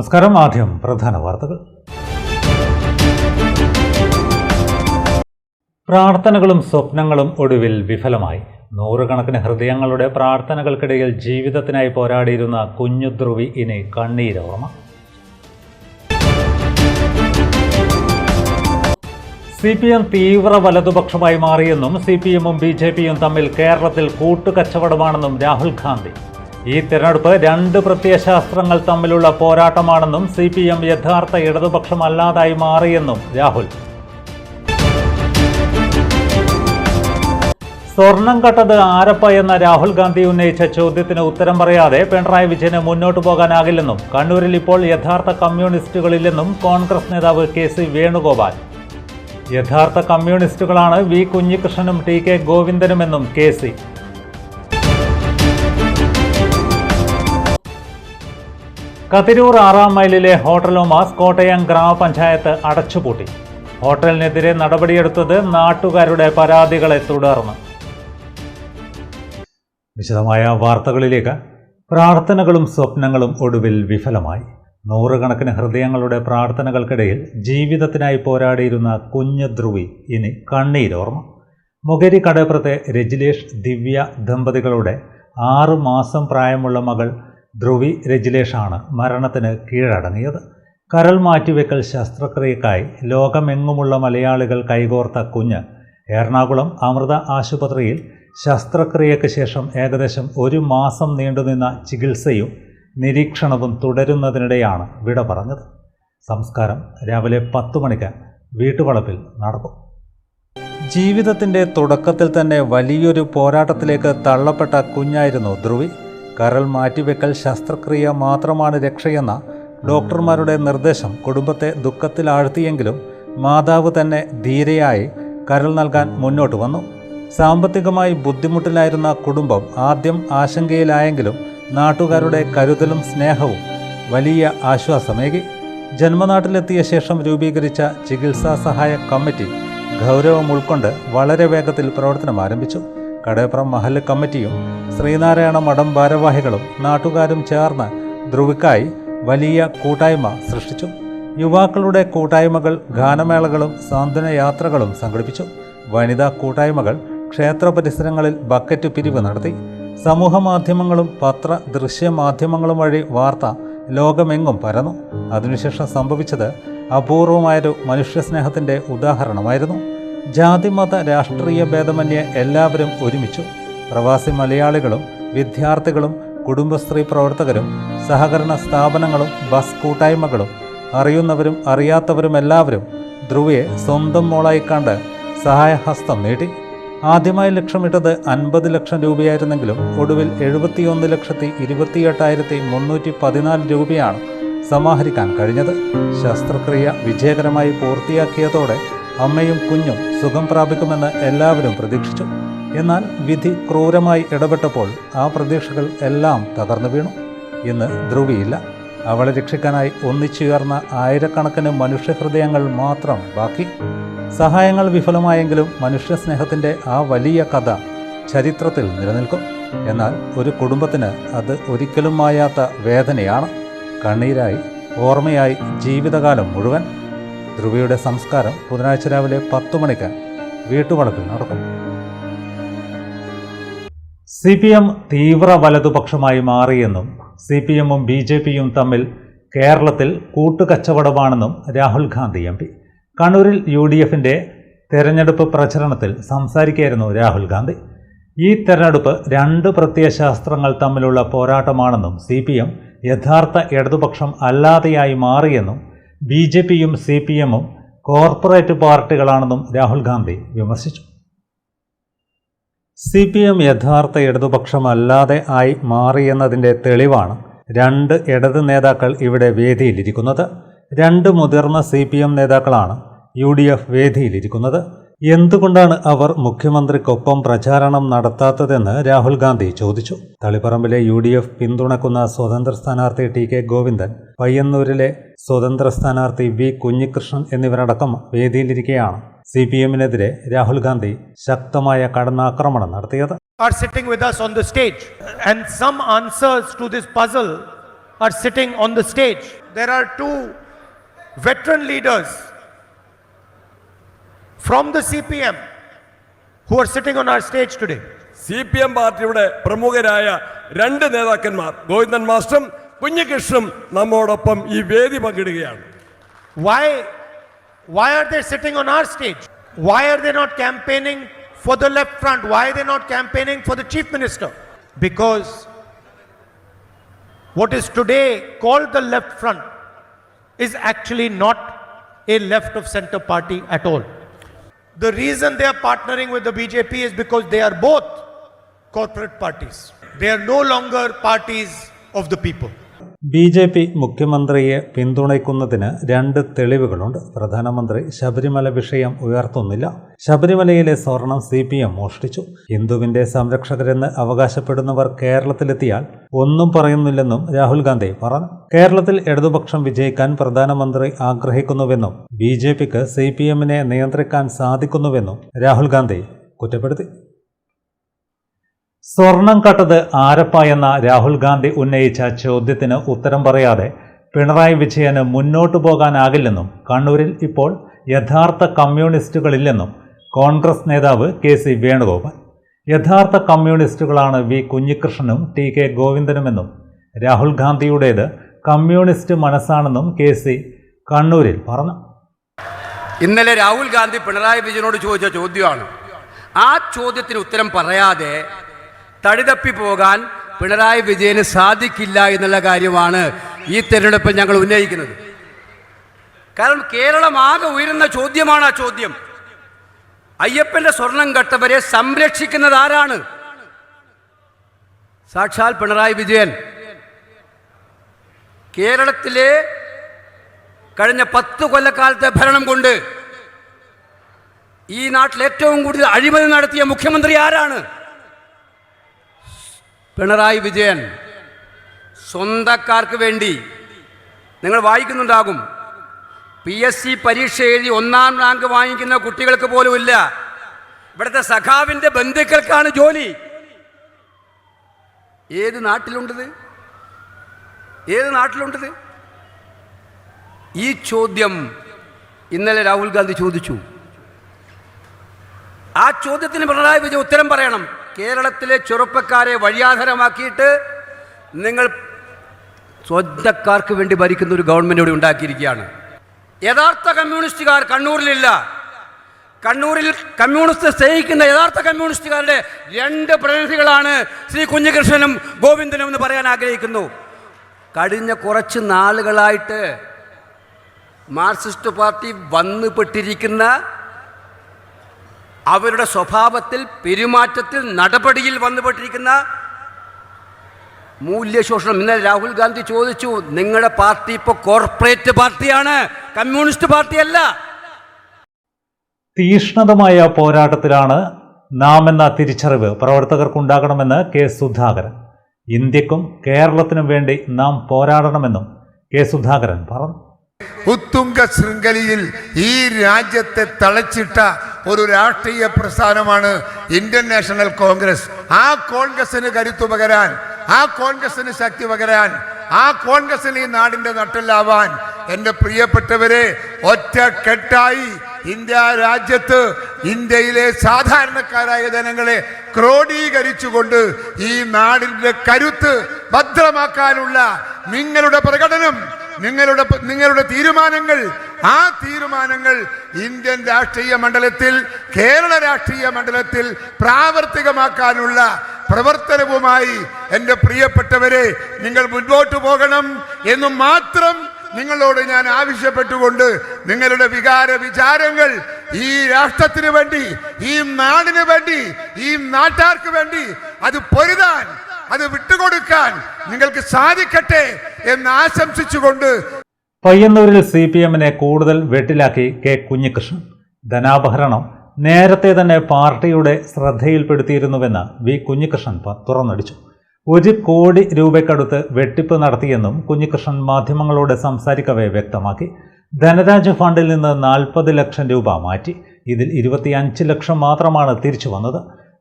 നമസ്കാരം. ആദ്യം പ്രധാന വാർത്തകൾ. പ്രാർത്ഥനകളും സ്വപ്നങ്ങളും ഒടുവിൽ വിഫലമായി. നൂറുകണക്കിന് ഹൃദയങ്ങളുടെ പ്രാർത്ഥനകൾക്കിടയിൽ ജീവിതത്തിനായി പോരാടിയിരുന്ന കുഞ്ഞു ധ്രുവി ഇനി കണ്ണീരോർമ്മ. CPM തീവ്ര വലതുപക്ഷമായി മാറിയെന്നും CPM-ഉം BJP-യും തമ്മിൽ കേരളത്തിൽ കൂട്ടുകച്ചവടമാണെന്നും രാഹുൽ ഗാന്ധി. ഈ തെരഞ്ഞെടുപ്പ് രണ്ട് പ്രത്യയശാസ്ത്രങ്ങൾ തമ്മിലുള്ള പോരാട്ടമാണെന്നും CPM യഥാർത്ഥ ഇടതുപക്ഷമല്ലാതായി മാറിയെന്നും രാഹുൽ. സ്വർണം കട്ടത് ആരപ്പ എന്ന രാഹുൽ ഗാന്ധി ഉന്നയിച്ച ചോദ്യത്തിന് ഉത്തരം പറയാതെ പിണറായി വിജയന് മുന്നോട്ടു പോകാനാകില്ലെന്നും കണ്ണൂരിൽ ഇപ്പോൾ യഥാർത്ഥ കമ്മ്യൂണിസ്റ്റുകളില്ലെന്നും കോൺഗ്രസ് നേതാവ് KC വേണുഗോപാൽ. യഥാർത്ഥ കമ്മ്യൂണിസ്റ്റുകളാണ് V കുഞ്ഞികൃഷ്ണനും TK ഗോവിന്ദനുമെന്നും KC. കതിരൂർ 6-ാം മൈലിലെ ഹോട്ടൽ ഒമാസ് കോട്ടയം ഗ്രാമപഞ്ചായത്ത് അടച്ചുപൂട്ടി. ഹോട്ടലിനെതിരെ നടപടിയെടുത്തത് നാട്ടുകാരുടെ പരാതികളെ തുടർന്ന്. വിശദമായ വാർത്തകളിലേക്ക്. പ്രാർത്ഥനകളും സ്വപ്നങ്ങളും ഒടുവിൽ വിഫലമായി. നൂറുകണക്കിന് ഹൃദയങ്ങളുടെ പ്രാർത്ഥനകൾക്കിടയിൽ ജീവിതത്തിനായി പോരാടിയിരുന്ന കുഞ്ഞു ധ്രുവി ഇനി കണ്ണീരോർമ്മ. മുകേരി കടപ്പുറത്തെ രജിലേഷ് ദിവ്യ ദമ്പതികളുടെ 6 മാസം പ്രായമുള്ള മകൾ ധ്രുവി രജിലേഷാണ് മരണത്തിന് കീഴടങ്ങിയത്. കരൾ മാറ്റിവെക്കൽ ശസ്ത്രക്രിയക്കായി ലോകമെങ്ങുമുള്ള മലയാളികൾ കൈകോർത്ത കുഞ്ഞ് എറണാകുളം അമൃത ആശുപത്രിയിൽ ശസ്ത്രക്രിയയ്ക്ക് ശേഷം ഏകദേശം 1 മാസം നീണ്ടുനിന്ന ചികിത്സയും നിരീക്ഷണവും തുടരുന്നതിനിടെയാണ് വിട പറഞ്ഞത്. സംസ്കാരം രാവിലെ 10 മണിക്ക് വീട്ടുവളപ്പിൽ നടക്കും. ജീവിതത്തിൻ്റെ തുടക്കത്തിൽ തന്നെ വലിയൊരു പോരാട്ടത്തിലേക്ക് തള്ളപ്പെട്ട കുഞ്ഞായിരുന്നു ധ്രുവി. കരൾ മാറ്റിവെക്കൽ ശസ്ത്രക്രിയ മാത്രമാണ് രക്ഷയെന്ന ഡോക്ടർമാരുടെ നിർദ്ദേശം കുടുംബത്തെ ദുഃഖത്തിലാഴ്ത്തിയെങ്കിലും മാതാവ് തന്നെ ധീരയായി കരൾ നൽകാൻ മുന്നോട്ട് വന്നു. സാമ്പത്തികമായി ബുദ്ധിമുട്ടിലായിരുന്ന കുടുംബം ആദ്യം ആശങ്കയിലായെങ്കിലും നാട്ടുകാരുടെ കരുതലും സ്നേഹവും വലിയ ആശ്വാസമേകി. ജന്മനാട്ടിലെത്തിയ ശേഷം രൂപീകരിച്ച ചികിത്സാ സഹായ കമ്മിറ്റി ഗൗരവം ഉൾക്കൊണ്ട് വളരെ വേഗത്തിൽ പ്രവർത്തനം ആരംഭിച്ചു. കടേപ്പുറം മഹല്ല് കമ്മിറ്റിയും ശ്രീനാരായണ മഠം ഭാരവാഹികളും നാട്ടുകാരും ചേർന്ന് ധ്രുവിക്കായി വലിയ കൂട്ടായ്മ സൃഷ്ടിച്ചു. യുവാക്കളുടെ കൂട്ടായ്മകൾ ഗാനമേളകളും സാന്ത്വന യാത്രകളും സംഘടിപ്പിച്ചു. വനിതാ കൂട്ടായ്മകൾ ക്ഷേത്ര പരിസരങ്ങളിൽ ബക്കറ്റ് പിരിവ് നടത്തി. സമൂഹ മാധ്യമങ്ങളും പത്ര ദൃശ്യമാധ്യമങ്ങളും വഴി വാർത്ത ലോകമെങ്ങും പരന്നു. അതിനുശേഷം സംഭവിച്ചത് അപൂർവമായൊരു മനുഷ്യസ്നേഹത്തിൻ്റെ ഉദാഹരണമായിരുന്നു. ജാതിമത രാഷ്ട്രീയ ഭേദമന്യേ എല്ലാവരും ഒരുമിച്ചു. പ്രവാസി മലയാളികളും വിദ്യാർത്ഥികളും കുടുംബശ്രീ പ്രവർത്തകരും സഹകരണ സ്ഥാപനങ്ങളും ബസ് കൂട്ടായ്മകളും അറിയുന്നവരും അറിയാത്തവരും എല്ലാവരും ധ്രുവിയെ സ്വന്തം മോളായി കണ്ട് സഹായഹസ്തം നീട്ടി. ആദ്യമായി ലക്ഷ്യമിട്ടത് 50 ലക്ഷം രൂപയായിരുന്നെങ്കിലും ഒടുവിൽ 71,28,314 രൂപയാണ് സമാഹരിക്കാൻ കഴിഞ്ഞത്. ശസ്ത്രക്രിയ വിജയകരമായി പൂർത്തിയാക്കിയതോടെ അമ്മയും കുഞ്ഞും സുഖം പ്രാപിക്കുമെന്ന് എല്ലാവരും പ്രതീക്ഷിച്ചു. എന്നാൽ വിധി ക്രൂരമായി ഇടപെട്ടപ്പോൾ ആ പ്രതീക്ഷകൾ എല്ലാം തകർന്നു വീണു. ഇന്ന് ധ്രുവിയില്ല. അവളെ രക്ഷിക്കാനായി ഒന്നിച്ചുയർന്ന ആയിരക്കണക്കിന് മനുഷ്യഹൃദയങ്ങൾ മാത്രം ബാക്കി. സഹായങ്ങൾ വിഫലമായെങ്കിലും മനുഷ്യസ്നേഹത്തിൻ്റെ ആ വലിയ കഥ ചരിത്രത്തിൽ നിലനിൽക്കും. എന്നാൽ ഒരു കുടുംബത്തിന് അത് ഒരിക്കലും മായാത്ത വേദനയാണ്. കണ്ണീരായി, ഓർമ്മയായി ജീവിതകാലം മുഴുവൻ. ധ്രുവിയുടെ സംസ്കാരം ബുധനാഴ്ച രാവിലെ 10 മണിക്ക് വീട്ടുവളപ്പിൽ നടക്കും. CPM തീവ്ര വലതുപക്ഷമായി മാറിയെന്നും CPM-ഉം BJP-യും തമ്മിൽ കേരളത്തിൽ കൂട്ടുകച്ചവടമാണെന്നും രാഹുൽ ഗാന്ധി MP. കണ്ണൂരിൽ UDF-ന്റെ തെരഞ്ഞെടുപ്പ് പ്രചരണത്തിൽ സംസാരിക്കുകയായിരുന്നു രാഹുൽ ഗാന്ധി. ഈ തെരഞ്ഞെടുപ്പ് രണ്ട് പ്രത്യയശാസ്ത്രങ്ങൾ തമ്മിലുള്ള പോരാട്ടമാണെന്നും CPM യഥാർത്ഥ ഇടതുപക്ഷം അല്ലാതെയായി മാറിയെന്നും BJP-യും CPM-ഉം കോർപ്പറേറ്റ് പാർട്ടികളാണെന്നും രാഹുൽ ഗാന്ധി വിമർശിച്ചു. CPM യഥാർത്ഥ ഇടതുപക്ഷമല്ലാതെ ആയി മാറിയെന്നതിൻ്റെ തെളിവാണ് രണ്ട് ഇടത് നേതാക്കൾ ഇവിടെ വേദിയിലിരിക്കുന്നത്. രണ്ട് മുതിർന്ന CPM നേതാക്കളാണ് UDF വേദിയിലിരിക്കുന്നത്. എന്തുകൊണ്ടാണ് അവർ മുഖ്യമന്ത്രിക്കൊപ്പം പ്രചാരണം നടത്താത്തതെന്ന് രാഹുൽ ഗാന്ധി ചോദിച്ചു. തളിപ്പറമ്പിലെ UDF പിന്തുണക്കുന്ന സ്വതന്ത്ര സ്ഥാനാർത്ഥി TK ഗോവിന്ദൻ, പയ്യന്നൂരിലെ സ്വതന്ത്ര സ്ഥാനാർത്ഥി V കുഞ്ഞികൃഷ്ണൻ എന്നിവരടക്കം വേദിയിലിരിക്കെയാണ് CPM-നെതിരെ രാഹുൽ ഗാന്ധി ശക്തമായ കടന്നാക്രമണം നടത്തിയത്. Are sitting with us on the stage and some answers to this puzzle are sitting on the stage. There are two veteran leaders from the CPM who are sitting on our stage today. CPM പാർട്ടിയുടെ പ്രമുഖരായ രണ്ട് നേതാക്കന്മാർ ഗോവിന്ദൻ മാസ്റ്ററും കുഞ്ഞികൃഷ്ണനും നമ്മോടൊപ്പം ഈ വേദി പങ്കിടുകയാണ്. Why are they sitting on our stage? Why are they not campaigning for the left front? Why are they not campaigning for the chief minister? Because what is today called the left front is actually not a left of center party at all. The reason they are partnering with the BJP is because they are both corporate parties. They are no longer parties of the people. BJP മുഖ്യമന്ത്രിയെ പിന്തുണയ്ക്കുന്നതിന് രണ്ട് തെളിവുകളുണ്ട്. പ്രധാനമന്ത്രി ശബരിമല വിഷയം ഉയർത്തുന്നില്ല. ശബരിമലയിലെ സ്വർണം CPM മോഷ്ടിച്ചു. ഹിന്ദുവിന്റെ സംരക്ഷകരെന്ന് അവകാശപ്പെടുന്നവർ കേരളത്തിലെത്തിയാൽ ഒന്നും പറയുന്നില്ലെന്നും രാഹുൽ ഗാന്ധി പറഞ്ഞു. കേരളത്തിൽ ഇടതുപക്ഷം വിജയിക്കാൻ പ്രധാനമന്ത്രി ആഗ്രഹിക്കുന്നുവെന്നും BJPക്ക് CPMനെ നിയന്ത്രിക്കാൻ സാധിക്കുന്നുവെന്നും രാഹുൽ ഗാന്ധി കുറ്റപ്പെടുത്തി. സ്വർണം കട്ടത് ആരപ്പ എന്ന രാഹുൽ ഗാന്ധി ഉന്നയിച്ച ചോദ്യത്തിന് ഉത്തരം പറയാതെ പിണറായി വിജയന് മുന്നോട്ടു പോകാനാകില്ലെന്നും കണ്ണൂരിൽ ഇപ്പോൾ യഥാർത്ഥ കമ്മ്യൂണിസ്റ്റുകളില്ലെന്നും കോൺഗ്രസ് നേതാവ് KC വേണുഗോപാൽ. യഥാർത്ഥ കമ്മ്യൂണിസ്റ്റുകളാണ് V കുഞ്ഞികൃഷ്ണനും TK ഗോവിന്ദനുമെന്നും രാഹുൽ ഗാന്ധിയുടേത് കമ്മ്യൂണിസ്റ്റ് മനസ്സാണെന്നും KC കണ്ണൂരിൽ പറഞ്ഞു. ഇന്നലെ രാഹുൽ ഗാന്ധി പിണറായി വിജയനോട് ചോദിച്ച ചോദ്യമാണ്. ആ ചോദ്യത്തിന് ഉത്തരം പറയാതെ തടിതപ്പി പോകാൻ പിണറായി വിജയന് സാധിക്കില്ല എന്നുള്ള കാര്യമാണ് ഈ തെരഞ്ഞെടുപ്പിൽ ഞങ്ങൾ ഉന്നയിക്കുന്നത്. കാരണം കേരളം ആകെ ഉയരുന്ന ചോദ്യമാണ് ആ ചോദ്യം. അയ്യപ്പന്റെ സ്വർണം കട്ടവരെ സംരക്ഷിക്കുന്നത് ആരാണ്? സാക്ഷാൽ പിണറായി വിജയൻ. കേരളത്തിലെ കഴിഞ്ഞ 10 കൊല്ലക്കാലത്തെ ഭരണം കൊണ്ട് ഈ നാട്ടിൽ ഏറ്റവും കൂടുതൽ അഴിമതി നടത്തിയ മുഖ്യമന്ത്രി ആരാണ്? പിണറായി വിജയൻ. സ്വന്തക്കാർക്ക് വേണ്ടി നിങ്ങൾ വായിക്കുന്നുണ്ടാകും, PSC പരീക്ഷ എഴുതി 1ാം റാങ്ക് വാങ്ങിക്കുന്ന കുട്ടികൾക്ക് പോലും ഇല്ല. ഇവിടുത്തെ സഖാവിൻ്റെ ബന്ധുക്കൾക്കാണ് ജോലി. ഏത് നാട്ടിലുണ്ടത്? ഏത് നാട്ടിലുണ്ടത്? ഈ ചോദ്യം ഇന്നലെ രാഹുൽ ഗാന്ധി ചോദിച്ചു. ആ ചോദ്യത്തിന് പിണറായി വിജയൻ ഉത്തരം പറയണം. കേരളത്തിലെ ചെറുപ്പക്കാരെ വഴിയാധാരമാക്കിയിട്ട് നിങ്ങൾ സ്വന്തക്കാർക്ക് വേണ്ടി ഭരിക്കുന്ന ഒരു ഗവൺമെൻറ് ഇവിടെ ഉണ്ടാക്കിയിരിക്കുകയാണ്. യഥാർത്ഥ കമ്മ്യൂണിസ്റ്റുകാർ കണ്ണൂരിലില്ല. കണ്ണൂരിൽ കമ്മ്യൂണിസ്റ്റ് സ്നേഹിക്കുന്ന യഥാർത്ഥ കമ്മ്യൂണിസ്റ്റുകാരുടെ 2 പ്രതിനിധികളാണ് ശ്രീ കുഞ്ഞികൃഷ്ണനും ഗോവിന്ദനും എന്ന് പറയാൻ ആഗ്രഹിക്കുന്നു. കഴിഞ്ഞ കുറച്ച് നാളുകളായിട്ട് മാർക്സിസ്റ്റ് പാർട്ടി വന്നുപെട്ടിരിക്കുന്ന അവരുടെ സ്വഭാവത്തിൽ, പെരുമാറ്റത്തിൽ, നടപടിയിൽ വന്നുപെട്ടിരിക്കുന്ന മൂല്യശോഷണം. ഇന്നലെ രാഹുൽ ഗാന്ധി ചോദിച്ചു, നിങ്ങളുടെ പാർട്ടി ഇപ്പോൾ കോർപ്പറേറ്റ് പാർട്ടിയാണ്, കമ്മ്യൂണിസ്റ്റ് പാർട്ടിയല്ല. തീക്ഷ്ണതമായ പോരാട്ടത്തിലാണ് നാം എന്ന തിരിച്ചറിവ് പ്രവർത്തകർക്കുണ്ടാകണമെന്ന് K സുധാകരൻ. ഇന്ത്യക്കും കേരളത്തിനും വേണ്ടി നാം പോരാടണമെന്നും K സുധാകരൻ പറഞ്ഞു. ഉത്തുംഗ ശൃംഖലയിൽ ഈ രാജ്യത്തെ തളച്ചിട്ട ഒരു രാഷ്ട്രീയ പ്രസ്ഥാനമാണ് ഇന്ത്യൻ നാഷണൽ കോൺഗ്രസ്. ആ കോൺഗ്രസിന് കരുത്തു പകരാൻ, ആ കോൺഗ്രസിന് ശക്തി പകരാൻ, ആ കോൺഗ്രസിന് ഈ നാടിൻ്റെ നട്ടെല്ലാവാൻ എൻ്റെ പ്രിയപ്പെട്ടവരെ ഒറ്റക്കെട്ടായി ഇന്ത്യ രാജ്യത്ത് ഇന്ത്യയിലെ സാധാരണക്കാരായ ജനങ്ങളെ ക്രോഡീകരിച്ചുകൊണ്ട് ഈ നാടിൻ്റെ കരുത്ത് ഭദ്രമാക്കാനുള്ള നിങ്ങളുടെ പ്രകടനം, നിങ്ങളുടെ തീരുമാനങ്ങൾ, ആ തീരുമാനങ്ങൾ ഇന്ത്യൻ രാഷ്ട്രീയ മണ്ഡലത്തിൽ, കേരള രാഷ്ട്രീയ മണ്ഡലത്തിൽ പ്രാവർത്തികമാക്കാനുള്ള പ്രവർത്തനവുമായി എൻ്റെ പ്രിയപ്പെട്ടവരെ നിങ്ങൾ മുന്നോട്ട് പോകണം എന്ന് മാത്രം നിങ്ങളോട് ഞാൻ ആവശ്യപ്പെട്ടുകൊണ്ട് നിങ്ങളുടെ വിചാരങ്ങൾ ഈ രാഷ്ട്രത്തിന് വേണ്ടി, ഈ നാടിന് വേണ്ടി, ഈ നാട്ടാർക്ക് വേണ്ടി അത് പൊരുതാൻ, അത് വിട്ടുകൊടുക്കാൻ നിങ്ങൾക്ക് സാധിക്കട്ടെ എന്ന് ആശംസിച്ചുകൊണ്ട് പയ്യന്നൂരിൽ CPMനെ കൂടുതൽ വെട്ടിലാക്കി K കുഞ്ഞികൃഷ്ണൻ. ധനാപഹരണം നേരത്തെ തന്നെ പാർട്ടിയുടെ ശ്രദ്ധയിൽപ്പെടുത്തിയിരുന്നുവെന്ന് V കുഞ്ഞികൃഷ്ണൻ തുറന്നടിച്ചു. 1 കോടി രൂപയ്ക്കടുത്ത് വെട്ടിപ്പ് നടത്തിയെന്നും കുഞ്ഞികൃഷ്ണൻ മാധ്യമങ്ങളോട് സംസാരിക്കവേ വ്യക്തമാക്കി. ധനരാജ് ഫണ്ടിൽ നിന്ന് 40 ലക്ഷം രൂപ മാറ്റി. ഇതിൽ 25 ലക്ഷം മാത്രമാണ് തിരിച്ചു വന്നത്.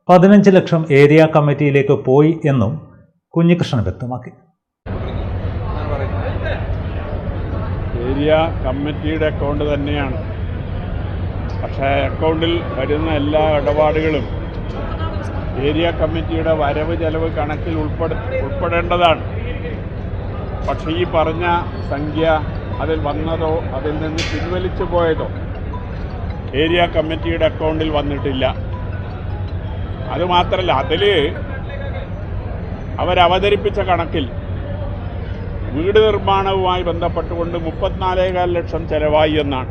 15 ലക്ഷം ഏരിയ കമ്മിറ്റിയിലേക്ക് പോയി എന്നും കുഞ്ഞികൃഷ്ണൻ വ്യക്തമാക്കി. ഏരിയ കമ്മിറ്റിയുടെ അക്കൗണ്ട് തന്നെയാണ്. പക്ഷേ അക്കൗണ്ടിൽ വരുന്ന എല്ലാ ഇടപാടുകളും ഏരിയ കമ്മിറ്റിയുടെ വരവ് ചെലവ് കണക്കിൽ ഉൾപ്പെടേണ്ടതാണ്. പക്ഷേ ഈ പറഞ്ഞ സംഖ്യ അതിൽ വന്നതോ അതിൽ നിന്ന് പിൻവലിച്ചു പോയതോ ഏരിയ കമ്മിറ്റിയുടെ അക്കൗണ്ടിൽ വന്നിട്ടില്ല. അതുമാത്രമല്ല, അതിൽ അവരവതരിപ്പിച്ച കണക്കിൽ വീട് നിർമ്മാണവുമായി ബന്ധപ്പെട്ടുകൊണ്ട് 34,4 ലക്ഷം ചെലവായി എന്നാണ്.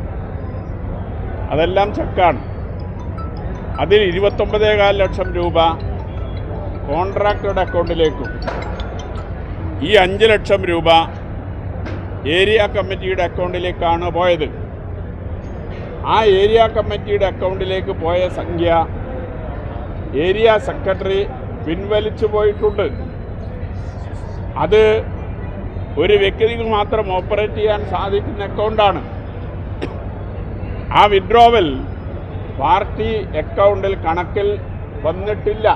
അതെല്ലാം ചെക്കാണ്. അതിൽ 29,4 ലക്ഷം രൂപ കോൺട്രാക്ടറുടെ അക്കൗണ്ടിലേക്കും ഈ 5 ലക്ഷം രൂപ ഏരിയ കമ്മിറ്റിയുടെ അക്കൗണ്ടിലേക്കാണ് പോയത്. ആ ഏരിയ കമ്മിറ്റിയുടെ അക്കൗണ്ടിലേക്ക് പോയ സംഖ്യ ഏരിയ സെക്രട്ടറി പിൻവലിച്ചു പോയിട്ടുണ്ട്. അത് ഒരു വ്യക്തിക്ക് മാത്രം ഓപ്പറേറ്റ് ചെയ്യാൻ സാധിക്കുന്ന അക്കൗണ്ടാണ്. ആ വിഡ്രോവൽ പാർട്ടി അക്കൗണ്ടിൽ കണക്കിൽ വന്നിട്ടില്ല.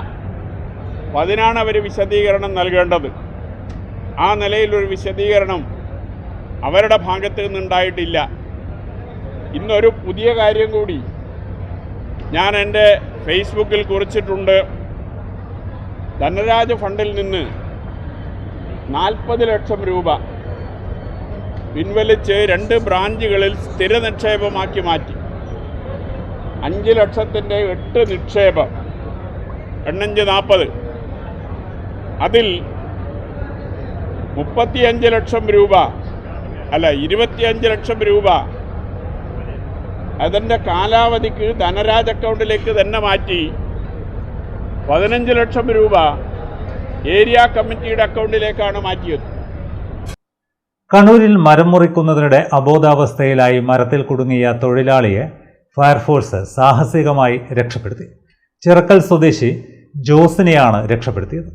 അപ്പം അതിനാണ് അവർ വിശദീകരണം നൽകേണ്ടത്. ആ നിലയിലൊരു വിശദീകരണം അവരുടെ ഭാഗത്ത് നിന്നുണ്ടായിട്ടില്ല. ഇന്നൊരു പുതിയ കാര്യം കൂടി ഞാൻ എൻ്റെ ഫേസ്ബുക്കിൽ കുറിച്ചിട്ടുണ്ട്. ധനരാജ് ഫണ്ടിൽ നിന്ന് 40 ലക്ഷം രൂപ പിൻവലിച്ച് 2 ബ്രാഞ്ചുകളിൽ സ്ഥിര നിക്ഷേപമാക്കി മാറ്റി. 5 ലക്ഷത്തിൻ്റെ 8 നിക്ഷേപം, 8×5 40. അതിൽ 35 ലക്ഷം രൂപ 25 ലക്ഷം രൂപ അതിൻ്റെ കാലാവധിക്ക് ധനരാജ് അക്കൗണ്ടിലേക്ക് തന്നെ മാറ്റി. 15 ലക്ഷം രൂപ ഏരിയ കമ്മിറ്റിയുടെ അക്കൗണ്ടിലേക്കാണ് മാറ്റിയത്. കണ്ണൂരിൽ മരം മുറിക്കുന്നതിനിടെ അബോധാവസ്ഥയിലായി മരത്തിൽ കുടുങ്ങിയ തൊഴിലാളിയെ ഫയർഫോഴ്സ് സാഹസികമായി രക്ഷപ്പെടുത്തി. ചിറക്കൽ സ്വദേശി ജോസിനെയാണ് രക്ഷപ്പെടുത്തിയത്.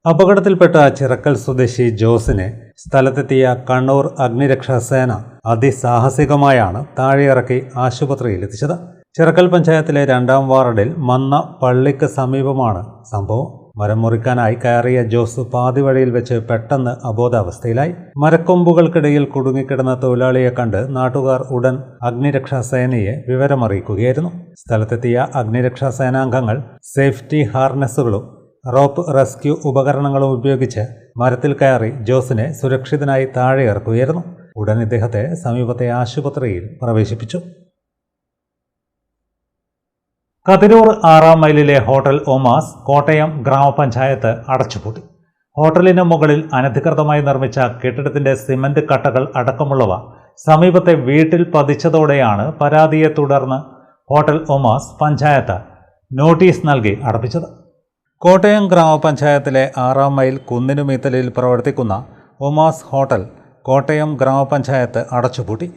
അപകടത്തിൽപ്പെട്ട ചിറക്കൽ സ്വദേശി ജോസിനെ സ്ഥലത്തെത്തിയ കണ്ണൂർ അഗ്നിരക്ഷാസേന അതിസാഹസികമായാണ് താഴെയിറക്കി ആശുപത്രിയിൽ എത്തിച്ചത്. ചിറക്കൽ പഞ്ചായത്തിലെ 2-ാം വാർഡിൽ മന്ന പള്ളിക്ക് സമീപമാണ് സംഭവം. മരം മുറിക്കാനായി കയറിയ ജോസ് പാതിവഴിയിൽ വെച്ച് പെട്ടെന്ന് അബോധാവസ്ഥയിലായി. മരക്കൊമ്പുകൾക്കിടയിൽ കുടുങ്ങിക്കിടന്ന തൊഴിലാളിയെ കണ്ട് നാട്ടുകാർ ഉടൻ അഗ്നിരക്ഷാസേനയെ വിവരമറിയിക്കുകയായിരുന്നു. സ്ഥലത്തെത്തിയ അഗ്നിരക്ഷാസേനാംഗങ്ങൾ സേഫ്റ്റി ഹാർനസുകളും റോപ്പ് റെസ്ക്യൂ ഉപകരണങ്ങളും ഉപയോഗിച്ച് മരത്തിൽ കയറി ജോസിനെ സുരക്ഷിതനായി താഴെ ഇറക്കുകയായിരുന്നു. ഉടൻ ഇദ്ദേഹത്തെ സമീപത്തെ ആശുപത്രിയിൽ പ്രവേശിപ്പിച്ചു. കതിരൂർ 6-ാം മൈലിലെ ഹോട്ടൽ ഒമാസ് കോട്ടയം ഗ്രാമപഞ്ചായത്ത് അടച്ചുപൂട്ടി. ഹോട്ടലിന് മുകളിൽ അനധികൃതമായി നിർമ്മിച്ച കെട്ടിടത്തിന്റെ സിമന്റ് കട്ടകൾ അടക്കമുള്ളവ സമീപത്തെ വീട്ടിൽ പതിച്ചതോടെയാണ് പരാതിയെ തുടർന്ന് ഹോട്ടൽ ഒമാസ് പഞ്ചായത്ത് നോട്ടീസ് നൽകി അടപ്പിച്ചത്. കോട്ടയം ഗ്രാമപഞ്ചായത്തിലെ 6-ാം മൈൽ കുന്നിനുമീത്തലിൽ പ്രവർത്തിക്കുന്ന ഒമാസ് ഹോട്ടൽ കോട്ടയം ഗ്രാമപഞ്ചായത്ത് അടച്ചുപൂട്ടി.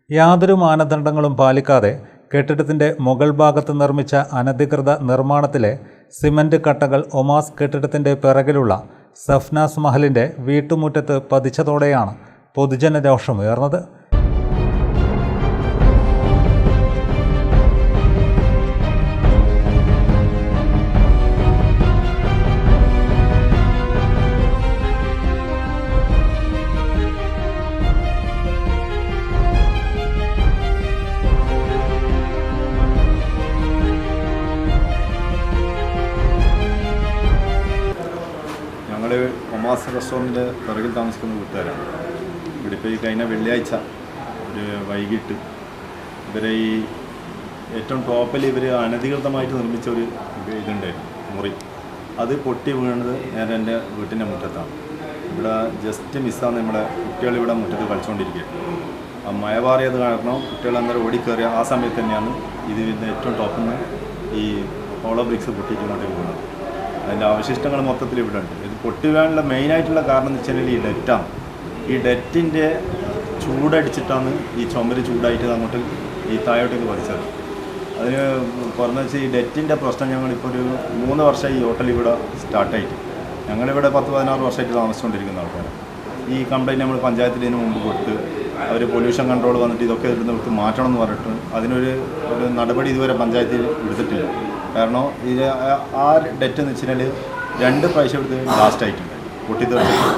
യാതൊരു മാനദണ്ഡങ്ങളും പാലിക്കാതെ കെട്ടിടത്തിൻ്റെ മുകൾ ഭാഗത്ത് നിർമ്മിച്ച അനധികൃത നിർമ്മാണത്തിലെ സിമന്റ് കട്ടകൾ ഒമാസ് കെട്ടിടത്തിൻ്റെ പിറകിലുള്ള സഫ്നാസ് മഹലിൻ്റെ വീട്ടുമുറ്റത്ത് പതിച്ചതോടെയാണ് പൊതുജന രോഷമുയർന്നത്. ഒമാസ് റെസ്റ്റോറൻറ്റിൻ്റെ പിറകിൽ താമസിക്കുന്ന കൂട്ടുകാരാണ്. ഇവിടെ ഇപ്പോൾ ഈ കഴിഞ്ഞ വെള്ളിയാഴ്ച ഒരു വൈകിട്ട് ഇവരെ ഈ ഏറ്റവും ടോപ്പിൽ ഇവർ അനധികൃതമായിട്ട് നിർമ്മിച്ച ഒരു ഇതുണ്ടായിരുന്നു മുറി. അത് പൊട്ടി വീണത് ഞാൻ എൻ്റെ വീട്ടിൻ്റെ മുറ്റത്താണ്. ഇവിടെ ജസ്റ്റ് മിസ്സാണ് നമ്മുടെ കുട്ടികൾ ഇവിടെ മുറ്റത്ത് കളിച്ചുകൊണ്ടിരിക്കുക. ആ മഴ പാറിയത് കാരണം കുട്ടികൾ അന്നേരം ഓടിക്കയറിയ ആ സമയത്ത് തന്നെയാണ് ഇതിൻ്റെ ഏറ്റവും ടോപ്പിൽ നിന്ന് ഈ ഹോളോ ബ്രിക്സ് പൊട്ടിയിട്ട് ഇങ്ങോട്ടേക്ക് വീണത്. അതിൻ്റെ അവശിഷ്ടങ്ങൾ മൊത്തത്തിൽ ഇവിടെ ഉണ്ട്. ഇത് പൊട്ടി വീഴാനുള്ള മെയിനായിട്ടുള്ള കാരണം എന്ന് വെച്ചാൽ ഈ ഡെറ്റാണ്. ഈ ഡെറ്റിൻ്റെ ചൂടടിച്ചിട്ടാണ് ഈ ചുമര് ചൂടായിട്ട് അങ്ങോട്ട് ഈ താഴോട്ടേക്ക് പറിച്ചത്. അതിന് പറഞ്ഞ വെച്ചാൽ ഈ ഡെറ്റിൻ്റെ പ്രശ്നം ഞങ്ങളിപ്പോൾ ഒരു 3 വർഷമായി ഈ ഹോട്ടൽ ഇവിടെ സ്റ്റാർട്ടായിട്ട്. ഞങ്ങളിവിടെ 10-16 വർഷമായിട്ട് താമസിച്ചുകൊണ്ടിരിക്കുന്ന ആൾക്കാരാണ്. ഈ കംപ്ലയിൻറ്റ് നമ്മൾ പഞ്ചായത്തിൽ ഇതിന് മുമ്പ് കൊടുത്ത് അവർ പൊല്യൂഷൻ കൺട്രോൾ വന്നിട്ട് ഇതൊക്കെ എടുത്ത് മാറ്റണം എന്ന് പറഞ്ഞിട്ട് അതിനൊരു നടപടി ഇതുവരെ പഞ്ചായത്തിൽ എടുത്തിട്ടില്ല. കാരണം ഇത് ആ ഡെറ്റ് എന്ന് വെച്ചാൽ 2 പ്രാവശ്യം എടുത്ത് ലാസ്റ്റായിട്ടുണ്ട് പൊട്ടിത്തെറിച്ചിട്ട്.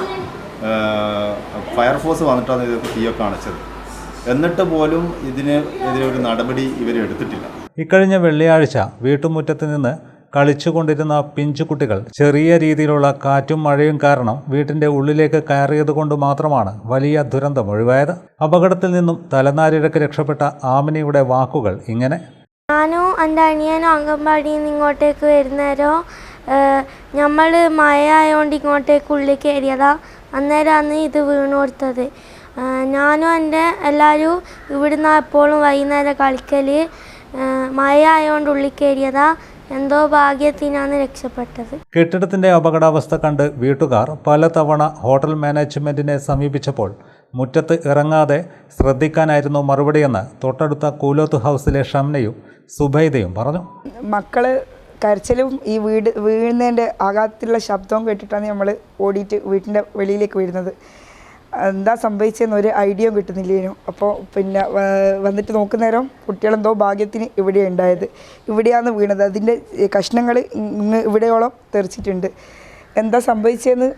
ഫയർഫോഴ്സ് വന്നിട്ടാണ് ഇതൊക്കെ തീയൊക്കെ അണച്ചത്. എന്നിട്ട് പോലും ഇതിനെതിരെ ഒരു നടപടി ഇവരെടുത്തിട്ടില്ല. ഇക്കഴിഞ്ഞ വെള്ളിയാഴ്ച വീട്ടുമുറ്റത്ത് നിന്ന് കളിച്ചുകൊണ്ടിരുന്ന പിഞ്ചുകുട്ടികൾ ചെറിയ രീതിയിലുള്ള കാറ്റും മഴയും കാരണം വീട്ടിൻ്റെ ഉള്ളിലേക്ക് കയറിയതുകൊണ്ട് മാത്രമാണ് വലിയ ദുരന്തം ഒഴിവായത്. അപകടത്തിൽ നിന്നും തലനാരിഴക്ക് രക്ഷപ്പെട്ട ആമിനിയുടെ വാക്കുകൾ ഇങ്ങനെ: ഞാനും എൻ്റെ അനിയനും അംഗൻവാടിയിൽ നിന്ന് ഇങ്ങോട്ടേക്ക് വരുന്നേരം നമ്മൾ മഴ ആയതുകൊണ്ട് ഇങ്ങോട്ടേക്ക് ഉള്ളിൽ കയറിയതാ. അന്നേരമാണ് ഇത് വീണ് കൊടുത്തത്. ഞാനും എൻ്റെ എല്ലാവരും ഇവിടുന്ന് എപ്പോഴും വൈകുന്നേരം കളിക്കൽ. മഴ ആയതുകൊണ്ട് ഉള്ളിൽ കയറിയതാ. എന്തോ ഭാഗ്യത്തിനാണ് രക്ഷപ്പെട്ടത്. കെട്ടിടത്തിന്റെ അപകടാവസ്ഥ കണ്ട് വീട്ടുകാർ പലതവണ ഹോട്ടൽ മാനേജ്മെന്റിനെ സമീപിച്ചപ്പോൾ മുറ്റത്ത് ഇറങ്ങാതെ ശ്രദ്ധിക്കാനായിരുന്നു മറുപടിയെന്ന് തൊട്ടടുത്ത കൂലോത്ത് ഹൗസിലെ ഷംനയും സുബൈദയും പറഞ്ഞു. മക്കള് കരച്ചിലും ഈ വീഴുന്നതിൻ്റെ ആഘാതത്തിലുള്ള ശബ്ദവും കേട്ടിട്ടാണ് നമ്മൾ ഓടിയിട്ട് വീട്ടിൻ്റെ വെളിയിലേക്ക് വരുന്നത്. എന്താ സംഭവിച്ചതെന്ന് ഒരു ഐഡിയയും കിട്ടുന്നില്ലേനു. അപ്പോൾ പിന്നെ വന്നിട്ട് നോക്കുന്നേരം കുട്ടികളെന്തോ ഭാഗ്യത്തിന് ഇവിടെ ഉണ്ടായത്. ഇവിടെയാണ് വീണത്. അതിൻ്റെ കഷ്ണങ്ങൾ ഇവിടെയോളം തെറിച്ചിട്ടുണ്ട്. എന്താ സംഭവിച്ചതെന്ന്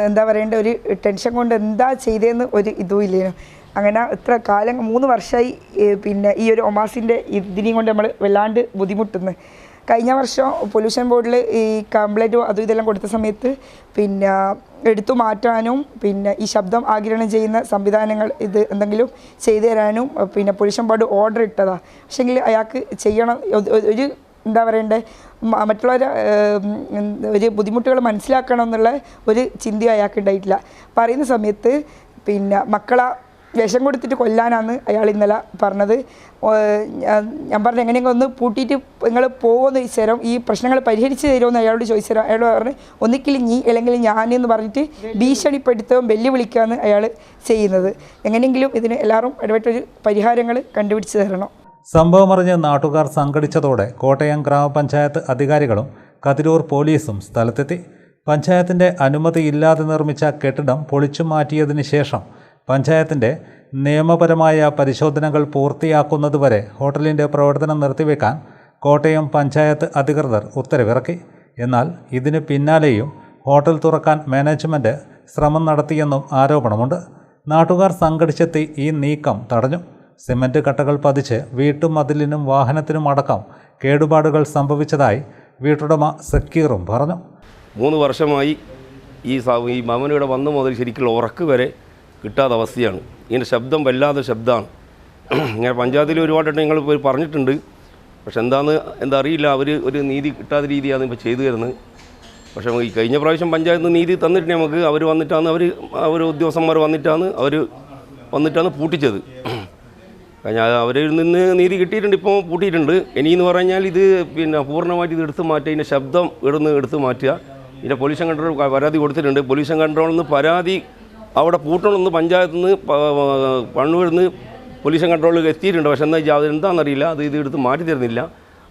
എന്താ പറയേണ്ട ഒരു ടെൻഷൻ കൊണ്ട് എന്താ ചെയ്തതെന്ന് ഒരു ഇതും ഇല്ലേനു. അങ്ങനെ ഇത്ര കാലം 3 വർഷമായി പിന്നെ ഈ ഒരു ഒമാസിൻ്റെ ഇതിനെയും കൊണ്ട് നമ്മൾ വല്ലാണ്ട് ബുദ്ധിമുട്ടുന്നു. കഴിഞ്ഞ വർഷം പൊല്യൂഷൻ ബോർഡിൽ ഈ കംപ്ലൈൻറ്റും അതും ഇതെല്ലാം കൊടുത്ത സമയത്ത് പിന്നെ എടുത്തു മാറ്റാനും പിന്നെ ഈ ശബ്ദം ആഗിരണം ചെയ്യുന്ന സംവിധാനങ്ങൾ ഇത് എന്തെങ്കിലും ചെയ്തു തരാനും പിന്നെ പൊല്യൂഷൻ ബോർഡ് ഓർഡർ ഇട്ടതാണ്. പക്ഷേങ്കിൽ അയാൾക്ക് ചെയ്യണം ഒരു എന്താ പറയണ്ടേ മറ്റുള്ളവരെ ഒരു ബുദ്ധിമുട്ടുകൾ മനസ്സിലാക്കണം എന്നുള്ള ഒരു ചിന്തയും അയാൾക്ക് ഉണ്ടായിട്ടില്ല. പറയുന്ന സമയത്ത് പിന്നെ മക്കളെ വിഷം കൊടുത്തിട്ട് കൊല്ലാനാണ് അയാൾ ഇന്നലെ പറഞ്ഞത്. ഞാൻ പറഞ്ഞു എങ്ങനെയെങ്കിലും ഒന്ന് പൂട്ടിയിട്ട് നിങ്ങൾ പോകുമെന്ന് ചോദിച്ചേരം ഈ പ്രശ്നങ്ങൾ പരിഹരിച്ച് തരുമെന്ന് അയാളോട് ചോദിച്ചേരം. അയാൾ പറഞ്ഞ് ഒന്നിക്കിൽ നീ അല്ലെങ്കിൽ ഞാനെന്ന് പറഞ്ഞിട്ട് ഭീഷണിപ്പെടുത്തവും വെല്ലുവിളിക്കുകയാണ് അയാൾ ചെയ്യുന്നത്. എങ്ങനെയെങ്കിലും ഇതിന് എല്ലാവരും ഇടപെട്ടൊരു പരിഹാരങ്ങൾ കണ്ടുപിടിച്ച് തരണം. സംഭവം അറിഞ്ഞ് നാട്ടുകാർ സംഘടിച്ചതോടെ കോട്ടയം ഗ്രാമപഞ്ചായത്ത് അധികാരികളും കതിരൂർ പോലീസും സ്ഥലത്തെത്തി. പഞ്ചായത്തിൻ്റെ അനുമതിയില്ലാതെ നിർമ്മിച്ച കെട്ടിടം പൊളിച്ചു മാറ്റിയതിന് ശേഷം പഞ്ചായത്തിൻ്റെ നിയമപരമായ പരിശോധനകൾ പൂർത്തിയാക്കുന്നതുവരെ ഹോട്ടലിൻ്റെ പ്രവർത്തനം നിർത്തിവെക്കാൻ കോട്ടയം പഞ്ചായത്ത് അധികൃതർ ഉത്തരവിറക്കി. എന്നാൽ ഇതിന് പിന്നാലെയും ഹോട്ടൽ തുറക്കാൻ മാനേജ്മെൻറ്റ് ശ്രമം നടത്തിയെന്നും ആരോപണമുണ്ട്. നാട്ടുകാർ സംഘടിച്ചെത്തി ഈ നീക്കം തടഞ്ഞു. സിമൻറ്റ് കട്ടകൾ പതിച്ച് വീട്ടുമതിലിനും വാഹനത്തിനും അടക്കം കേടുപാടുകൾ സംഭവിച്ചതായി വീട്ടുടമ സക്കീറും പറഞ്ഞു. 3 വർഷമായി ഈ മമനയുടെ വന്നു മുതൽ ശരിക്കുള്ള ഉറക്ക് വരെ കിട്ടാത്ത അവസ്ഥയാണ്. ഇതിൻ്റെ ശബ്ദം വല്ലാതെ ശബ്ദമാണ്. ഇങ്ങനെ പഞ്ചായത്തിൽ ഒരുപാട് നിങ്ങൾ പറഞ്ഞിട്ടുണ്ട്. പക്ഷെ എന്താ അറിയില്ല, അവർ ഒരു നീതി കിട്ടാത്ത രീതിയാണ് ഇപ്പോൾ ചെയ്തു തരുന്നത്. പക്ഷേ ഈ കഴിഞ്ഞ പ്രാവശ്യം പഞ്ചായത്ത് നീതി തന്നിട്ട് നമുക്ക് അവർ ഉദ്യോഗസ്ഥന്മാർ വന്നിട്ടാണ് പൂട്ടിച്ചത്. അവരിൽ നിന്ന് നീതി കിട്ടിയിട്ടുണ്ട്, ഇപ്പോൾ പൂട്ടിയിട്ടുണ്ട്. ഇനിയെന്ന് പറഞ്ഞാൽ ഇത് പിന്നെ പൂർണ്ണമായിട്ട് ഇത് എടുത്തു മാറ്റുക, ഇതിൻ്റെ ശബ്ദം എടുത്ത് മാറ്റുക. ഇതിൻ്റെ പൊല്യൂഷൻ കൺട്രോൾ പരാതി കൊടുത്തിട്ടുണ്ട്. പൊല്യൂഷൻ കൺട്രോളിൽ നിന്ന് പരാതി അവിടെ പൂട്ടണമെന്ന് പഞ്ചായത്തിൽ നിന്ന് പണ്ണൂരിൽ നിന്ന് പൊല്യൂഷൻ കൺട്രോളിൽ എത്തിയിട്ടുണ്ട്. പക്ഷേ എന്താണെന്നറിയില്ല, ഇത് എടുത്ത് മാറ്റി തരുന്നില്ല.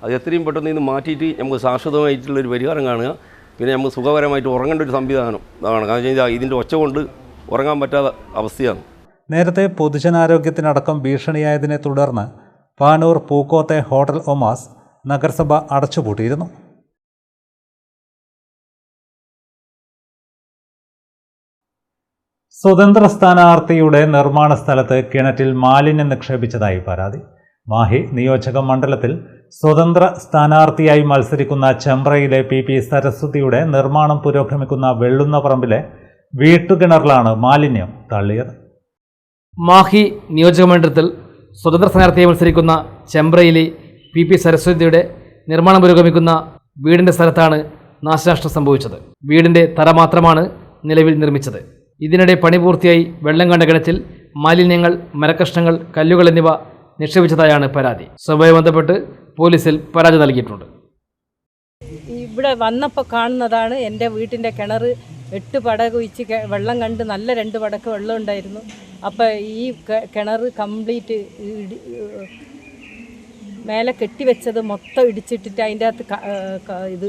അത് എത്രയും പെട്ടെന്ന് ഇത് മാറ്റിയിട്ട് നമുക്ക് ശാശ്വതമായിട്ടുള്ളൊരു പരിഹാരം കാണുക. പിന്നെ നമുക്ക് സുഖകരമായിട്ട് ഉറങ്ങേണ്ട ഒരു സംവിധാനം ആണ്. കാരണം വെച്ചാൽ ഇതിൻ്റെ ഒച്ച കൊണ്ട് ഉറങ്ങാൻ പറ്റാത്ത അവസ്ഥയാണ്. നേരത്തെ പൊതുജനാരോഗ്യത്തിനടക്കം ഭീഷണിയായതിനെ തുടർന്ന് പാനൂർ പൂക്കോത്തെ ഹോട്ടൽ ഒമാസ് നഗരസഭ അടച്ചുപൂട്ടിയിരുന്നു. സ്വതന്ത്ര സ്ഥാനാർത്ഥിയുടെ നിർമ്മാണ സ്ഥലത്ത് കിണറ്റിൽ മാലിന്യം നിക്ഷേപിച്ചതായി പരാതി. മാഹി നിയോജക മണ്ഡലത്തിൽ സ്വതന്ത്ര സ്ഥാനാർത്ഥിയായി മത്സരിക്കുന്ന ചെമ്പ്രയിലെ PP സരസ്വതിയുടെ നിർമ്മാണം പുരോഗമിക്കുന്ന വെള്ളുന്നപറമ്പിലെ വീട്ടുകിണറിലാണ് മാലിന്യം തള്ളിയത്. മാഹി നിയോജകമണ്ഡലത്തിൽ സ്വതന്ത്ര സ്ഥാനാർത്ഥിയായി മത്സരിക്കുന്ന ചെമ്പ്രയിലെ PP സരസ്വതിയുടെ നിർമ്മാണം പുരോഗമിക്കുന്ന വീടിൻ്റെ സ്ഥലത്താണ് നാശനഷ്ടം സംഭവിച്ചത്. വീടിൻ്റെ തറ മാത്രമാണ് നിലവിൽ നിർമ്മിച്ചത്. ഇതിനിടെ പണി പൂർത്തിയായി വെള്ളം കണ്ട കിണറ്റിൽ മാലിന്യങ്ങൾ, മരക്കഷ്ണങ്ങൾ, കല്ലുകൾ എന്നിവ നിക്ഷേപിച്ചതായാണ് പരാതി. സംഭവവുമായി ബന്ധപ്പെട്ട് പോലീസിൽ പരാതി നൽകിയിട്ടുണ്ട്. ഇവിടെ വന്നപ്പോൾ കാണുന്നതാണ് എൻ്റെ വീട്ടിൻ്റെ കിണർ 8 പടക് ഒഴിച്ച് വെള്ളം കണ്ട് നല്ല 2 പടക്ക് വെള്ളം ഉണ്ടായിരുന്നു. അപ്പോൾ ഈ കിണർ കംപ്ലീറ്റ് മേലെ കെട്ടിവെച്ചത് മൊത്തം ഇടിച്ചിട്ടിട്ട് അതിൻ്റെ അകത്ത് ഇത്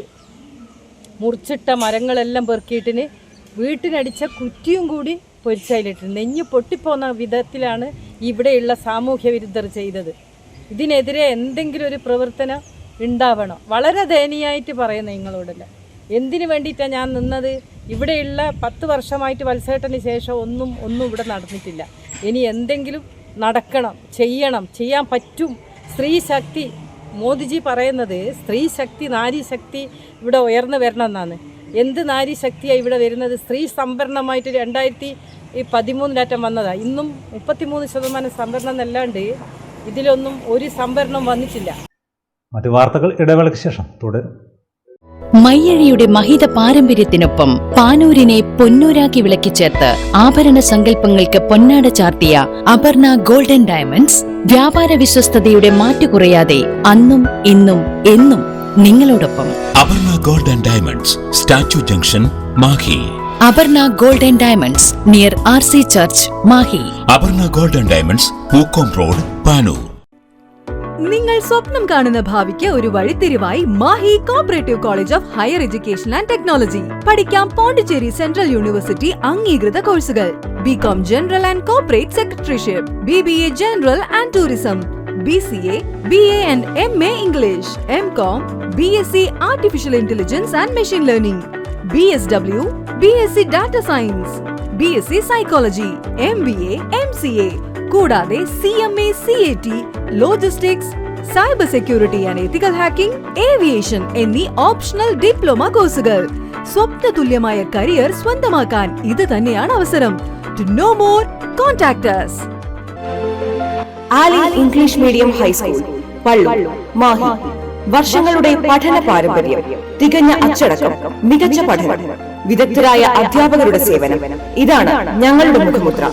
മുറിച്ചിട്ട മരങ്ങളെല്ലാം പെറുക്കിയിട്ടിന് വീട്ടിനടിച്ച കുറ്റിയും കൂടി പൊരിച്ചതിലിട്ട് നെഞ്ഞ് പൊട്ടിപ്പോകുന്ന വിധത്തിലാണ് ഇവിടെയുള്ള സാമൂഹ്യ വിരുദ്ധർ ചെയ്തത്. ഇതിനെതിരെ എന്തെങ്കിലും ഒരു പ്രവർത്തനം ഉണ്ടാവണം. വളരെ ദയനീയമായിട്ട് പറയുന്നത് നിങ്ങളോടല്ല. എന്തിനു വേണ്ടിയിട്ടാണ് ഞാൻ നിന്നത്? ഇവിടെയുള്ള 10 വർഷമായിട്ട് വത്സേട്ടന് ശേഷം ഒന്നും ഇവിടെ നടന്നിട്ടില്ല. ഇനി എന്തെങ്കിലും നടക്കണം, ചെയ്യാൻ പറ്റും. സ്ത്രീ ശക്തി, മോദിജി പറയുന്നത് സ്ത്രീ ശക്തി, നാരീശക്തി ഇവിടെ ഉയർന്നു വരണം എന്നാണ്. എന്ത് നാരീശക്തിയാണ് ഇവിടെ വരുന്നത്? സ്ത്രീ സംവരണമായിട്ട് 2013 വന്നതാണ്. ഇന്നും 33% സംവരണം എന്നല്ലാണ്ട് ഇതിലൊന്നും ഒരു സംവരണം വന്നിട്ടില്ല. മറ്റു വാർത്തകൾ ഇടവേളയ്ക്ക് ശേഷം തുടരും. മയ്യഴിയുടെ മഹിത പാരമ്പര്യത്തിനൊപ്പം പാനൂരിനെ പൊന്നൂരാക്കി വിളക്കിച്ചേർത്ത് ആഭരണ സങ്കല്പങ്ങൾക്ക് പൊന്നാട ചാർത്തിയ അപർണ ഗോൾഡൻ ഡയമണ്ട്സ് വ്യാപാര വിശ്വസ്തതയുടെ മാറ്റുകുറയാതെ അന്നും ഇന്നും എന്നും നിങ്ങളോടൊപ്പം. Aparna golden diamonds, statue junction, Mahi. Aparna golden diamonds near RC church, Mahi. Aparna golden diamonds, Pookkom road, Panoor. നിങ്ങൾ സ്വപ്നം കാണുന്ന ഭാവിക്ക് ഒരു വഴിത്തിരിവായി Mahi cooperative college of higher education and technology. പഠിക്കാം പോണ്ടിച്ചേരി സെൻട്രൽ യൂണിവേഴ്സിറ്റി അംഗീകൃത കോഴ്സുകൾ. BCom general and corporate secretaryship, BBA general and tourism, BCA, BA and MA English, MCom, BSc artificial intelligence and machine learning, BSW, BSc data science, BSc psychology, MBA, MCA, കൂടാതെ CMA, CAT, logistics, cyber security and ethical hacking, aviation എന്നീ optional diploma കോഴ്സുകൾ. സ്വപ്ന തുല്യമായ career സ്വന്തമാക്കാൻ ഇത് തന്നെയാണ് അവസരം. To know more, contact us. Aali English medium high school, Pallur, Mahi. വർഷങ്ങളുടെ പഠന പാരമ്പര്യം, തികഞ്ഞ അച്ചടക്കം, മികച്ച പഠനം, വിദഗ്ധരായ അധ്യാപകരുടെ സേവനം, ഇതാണ് ഞങ്ങളുടെ മുഖമുദ്ര.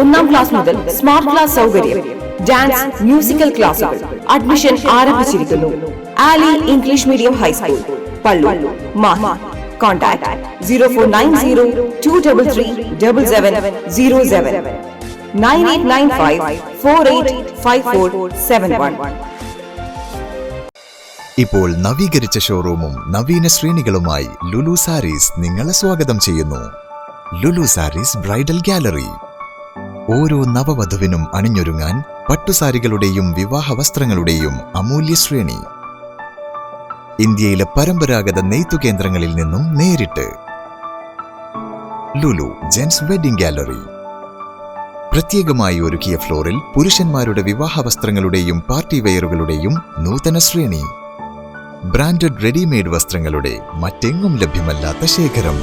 ഒന്നാം ക്ലാസ് മുതൽ സ്മാർട്ട് ക്ലാസ് സൗകര്യം, ഡാൻസ്, മ്യൂസിക്കൽ ക്ലാസുകൾ. അഡ്മിഷൻ ആരംഭിച്ചിരിക്കുന്നു. Aali English medium high school, Pallur, Mahi. Contact 0490233707, 9895485471. ഇപ്പോൾ നവീകരിച്ച ഷോറൂമും നവീന ശ്രേണികളുമായി ലുലു സാരീസ് നിങ്ങളെ സ്വാഗതം ചെയ്യുന്നു. Lulu Sarees bridal gallery. ഓരോ നവവധുവിനും അണിഞ്ഞൊരുങ്ങാൻ പട്ടുസാരികളുടെയും വിവാഹ വസ്ത്രങ്ങളുടെയും അമൂല്യ ശ്രേണി. ഇന്ത്യയിലെ പരമ്പരാഗത നെയ്ത്തു കേന്ദ്രങ്ങളിൽ നിന്നും നേരിട്ട്. Lulu gents wedding gallery. പ്രത്യേകമായി ഒരുക്കിയ ഫ്ലോറിൽ പുരുഷന്മാരുടെ വിവാഹ വസ്ത്രങ്ങളുടെയും പാർട്ടി വെയറുകളുടെയും നൂതന ശ്രേണി. ബ്രാൻഡഡ് റെഡിമെയ്ഡ് വസ്ത്രങ്ങളുടെ മറ്റെങ്ങും ലഭ്യമല്ലാത്ത ശേഖരം.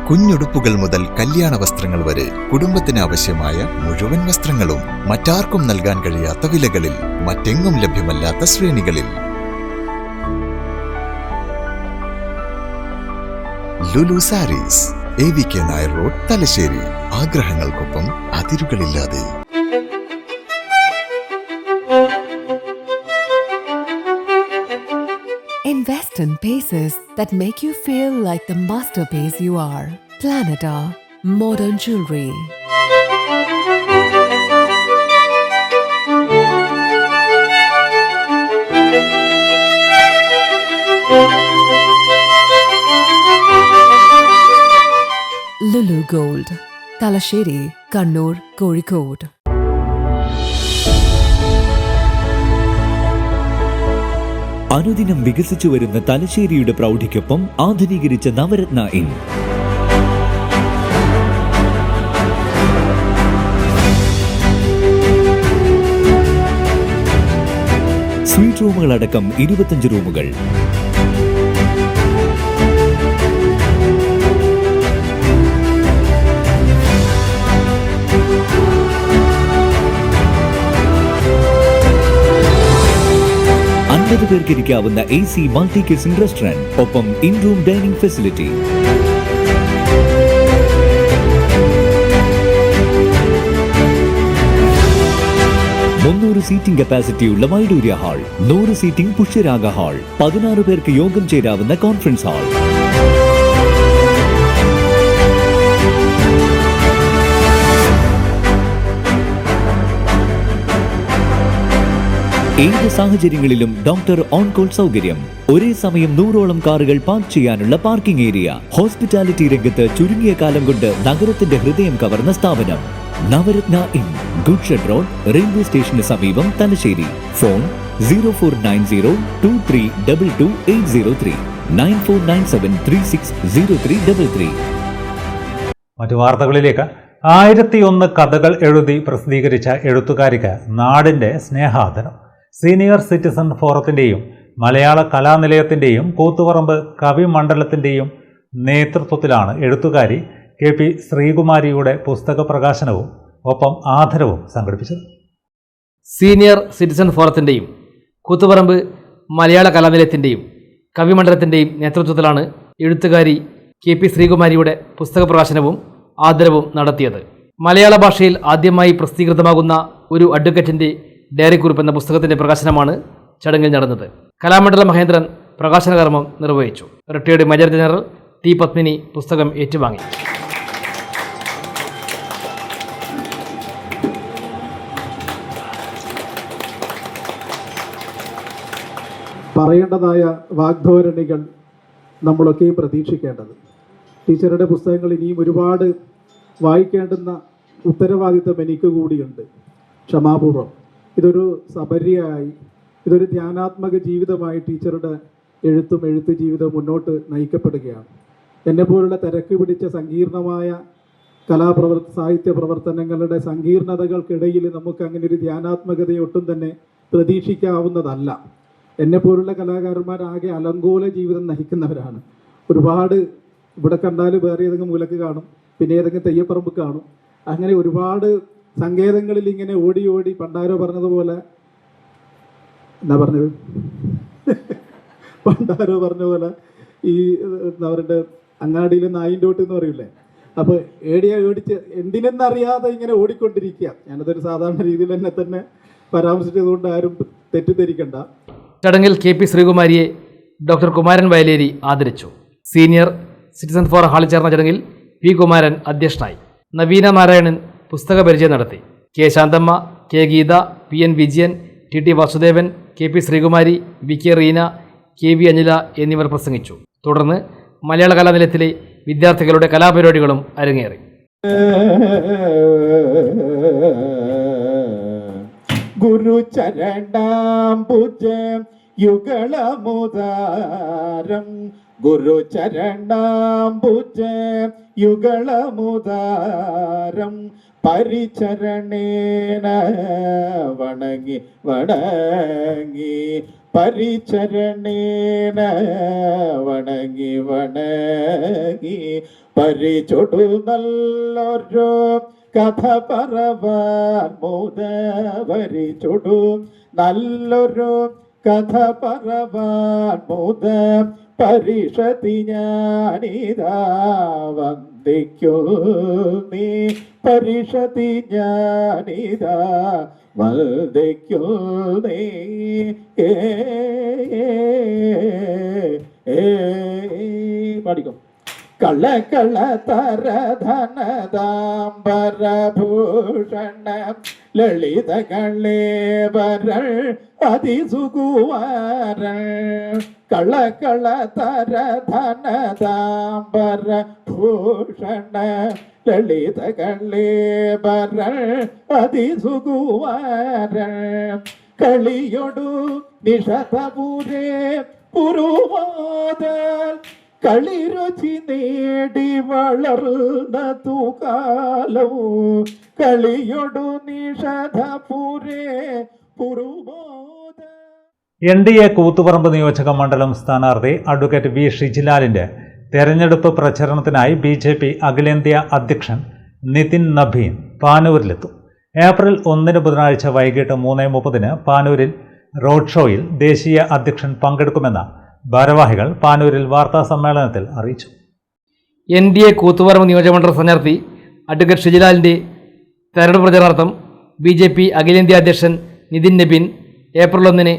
കുഞ്ഞുടുപ്പുകൾ മുതൽ കല്യാണ വസ്ത്രങ്ങൾ വരെ കുടുംബത്തിന് ആവശ്യമായ മുഴുവൻ വസ്ത്രങ്ങളും മറ്റാർക്കും നൽകാൻ കഴിയാത്ത വിലകളിൽ, മറ്റെങ്ങും ലഭ്യമല്ലാത്ത ശ്രേണികളിൽ. Lulu sarees, AVK Nair road, Thalassery. ആഗ്രഹങ്ങൾക്കൊപ്പം അതിരുകളില്ലാതെ. Invest in pieces that make you feel like the masterpiece you are. Planeta Modern Jewelry. Lulu Gold, Talasheri, Kannur, Kozhikode. അനുദിനം വികസിച്ചു വരുന്ന തലശ്ശേരിയുടെ പ്രൗഢിക്കൊപ്പം ആധുനീകരിച്ച നവരത്ന ഇൻ. സ്വീറ്റ് റൂമുകളടക്കം 25 റൂമുകൾ. പേർക്ക് ഇരിക്കാവുന്ന AC മൾട്ടി കിച്ചൺ റെസ്റ്റോറന്റ്, ഒപ്പം in room dining facility. Seating കപ്പാസിറ്റിയുള്ള Vaidurya hall, 100 seating Pushyaraga hall, 16 പേർക്ക് യോഗം ചേരാവുന്ന കോൺഫറൻസ് ഹാൾ. ഏത് സാഹചര്യങ്ങളിലും ഡോക്ടർ ഓൺ കോൾ സൗകര്യം. ഒരേ സമയം 100ഓളം കാറുകൾ പാർക്ക് ചെയ്യാനുള്ള പാർക്കിംഗ് ഏരിയ. ഹോസ്പിറ്റാലിറ്റി രംഗത്ത് ചുരുങ്ങിയ കാലം കൊണ്ട് നഗരത്തിന്റെ ഹൃദയം കവർന്ന സ്ഥാപനം. Navaratna inn good shed road, railway സ്റ്റേഷന് സമീപം, തലശ്ശേരി. ഫോൺ 049023228803 9497360333. മറ്റു വാർത്തകളിലേക്ക്. 1001 കഥകൾ എഴുതി പ്രസിദ്ധീകരിച്ച എഴുത്തുകാരിക്ക് നാടിൻ്റെ സ്നേഹാദരം. സീനിയർ സിറ്റിസൺ ഫോറത്തിൻ്റെയും മലയാള കലാനിലയത്തിൻ്റെയും കൂത്തുപറമ്പ് കവിമണ്ഡലത്തിൻ്റെയും നേതൃത്വത്തിലാണ് എഴുത്തുകാരി KP ശ്രീകുമാരിയുടെ പുസ്തക പ്രകാശനവും ഒപ്പം ആദരവും സംഘടിപ്പിച്ചത്. സീനിയർ സിറ്റിസൺ ഫോറത്തിൻ്റെയും കൂത്തുപറമ്പ് മലയാള കലാനിലയത്തിൻ്റെയും കവിമണ്ഡലത്തിൻ്റെയും നേതൃത്വത്തിലാണ് എഴുത്തുകാരി KP ശ്രീകുമാരിയുടെ പുസ്തക പ്രകാശനവും ആദരവും നടത്തിയത്. മലയാള ഭാഷയിൽ ആദ്യമായി പ്രസിദ്ധീകൃതമാകുന്ന ഒരു അഡ്വക്കേറ്റിൻ്റെ ഡയറിക്കുറിപ്പ് എന്ന പുസ്തകത്തിൻ്റെ പ്രകാശനമാണ് ചടങ്ങിൽ നടന്നത്. കലാമണ്ഡലം മഹേന്ദ്രൻ പ്രകാശന കർമ്മം നിർവഹിച്ചു. Retired major general T. Padmini പുസ്തകം ഏറ്റുവാങ്ങി. പറയേണ്ടതായ വാഗ്ധോരണികൾ നമ്മളൊക്കെയും പ്രതീക്ഷിക്കേണ്ടത്. ടീച്ചറുടെ പുസ്തകങ്ങൾ ഇനിയും ഒരുപാട് വായിക്കേണ്ടുന്ന ഉത്തരവാദിത്തം എനിക്ക് കൂടിയുണ്ട്. ക്ഷമാപൂർവം ഇതൊരു സബര്യയായി, ഇതൊരു ധ്യാനാത്മക ജീവിതമായി ടീച്ചറുടെ എഴുത്ത് ജീവിതവും മുന്നോട്ട് നയിക്കപ്പെടുകയാണ്. എന്നെപ്പോലുള്ള തിരക്ക് പിടിച്ച സങ്കീർണമായ സാഹിത്യ പ്രവർത്തനങ്ങളുടെ സങ്കീർണതകൾക്കിടയിൽ നമുക്ക് അങ്ങനെ ഒരു ധ്യാനാത്മകതയെ ഒട്ടും തന്നെ പ്രതീക്ഷിക്കാവുന്നതല്ല. എന്നെപ്പോലുള്ള കലാകാരന്മാരാകെ അലങ്കോല ജീവിതം നയിക്കുന്നവരാണ്. ഒരുപാട് ഇവിടെ കണ്ടാൽ വേറെ ഏതെങ്കിലും മൂലക്ക് കാണും, പിന്നെ ഏതെങ്കിലും തെയ്യപ്പറമ്പ് കാണും. അങ്ങനെ ഒരുപാട് സങ്കേതങ്ങളിൽ ഇങ്ങനെ ഓടി ഓടി പണ്ടാരോ പറഞ്ഞതുപോലെ പണ്ടാരോ പറഞ്ഞ പോലെ ഈ അവരുടെ അങ്ങാടിയിൽ നായിൻ്റോട്ട് എന്ന് പറയൂലേ, അപ്പോൾ ഏടിച്ച് എന്തിനെന്നറിയാതെ ഇങ്ങനെ ഓടിക്കൊണ്ടിരിക്കുക. ഞാനതൊരു സാധാരണ രീതിയിൽ തന്നെ പരാമർശിച്ചതുകൊണ്ട് ആരും തെറ്റിദ്ധരിക്കണ്ട. ചടങ്ങിൽ KP ശ്രീകുമാരിയെ ഡോക്ടർ കുമാരൻ വയലേരി ആദരിച്ചു. സീനിയർ സിറ്റിസൺ ഫോറം ഹാളിൽ ചേർന്ന ചടങ്ങിൽ P. കുമാരൻ അധ്യക്ഷനായി. നവീന നാരായണൻ പുസ്തക പരിചയം നടത്തി. K. Shanthamma, K. Geetha, PN Vijayan, TT Vasudevan, KP Sreekumari, VK Reena, KV Anila എന്നിവർ പ്രസംഗിച്ചു. തുടർന്ന് മലയാള കലാനിലയത്തിലെ വിദ്യാർത്ഥികളുടെ കലാപരിപാടികളും അരങ്ങേറി. ഗുരുചരണാംബുജ യുഗളമുദാരം, ഗുരുചരണാംബുജ യുഗളമുദാരം, പരിചരണേന വണങ്ങി വണങ്ങി, പരിചരണേന വണങ്ങി വണങ്ങി, പരിചൊടു നല്ലൊരു കഥ പറവാൻ മോദവരിചൊടു നല്ലൊരു കഥ പറവാൻ മോദ പരിഷത്തി ഞാനിതാ വന്ദിക്കൂ നീ, പരിഷത്തി ഞാനിതാ വന്ദിക്കൂ നീ. പാടിക്കോ. കള്ള കള്ള തരധനദാംബരഭൂഷണ ലളിത കളേവരൾ അതിസുകുവാരൾ, കള്ള കള്ള തരധനദാംബരഭൂഷണ ലളിത കളേവരൾ അതിസുകുവാരൾ, കളിയൊടു നിഷതപുരേ പുരുവാദൽ, കളിരുചി നേടി വളർന്നതു കാലവും, കളിയൊടു നിഷധപുരേ പുരുവാദ. NDA കൂത്തുപറമ്പ് നിയോജക മണ്ഡലം സ്ഥാനാർത്ഥി അഡ്വക്കേറ്റ് V. ഷിജിലാലിൻ്റെ തെരഞ്ഞെടുപ്പ് പ്രചരണത്തിനായി BJP അഖിലേന്ത്യാ അധ്യക്ഷൻ നിതിൻ നബീൻ പാനൂരിലെത്തും. ഏപ്രിൽ 1 ബുധനാഴ്ച വൈകിട്ട് 3:30 പാനൂരിൽ റോഡ് ഷോയിൽ ദേശീയ അധ്യക്ഷൻ പങ്കെടുക്കുമെന്ന് ഭാരവാഹികൾ പാനൂരിൽ വാർത്താ സമ്മേളനത്തിൽ അറിയിച്ചു. NDA കൂത്തുപറമ്പ് നിയോജകമണ്ഡലം സ്ഥാനാർത്ഥി അഡ്വക്കേറ്റ് ഷിജിലാലിൻ്റെ തെരഞ്ഞെടുപ്പ് പ്രചരണാർത്ഥം BJP അഖിലേന്ത്യാ അധ്യക്ഷൻ നിതിൻ നബീൻ ഏപ്രിൽ 1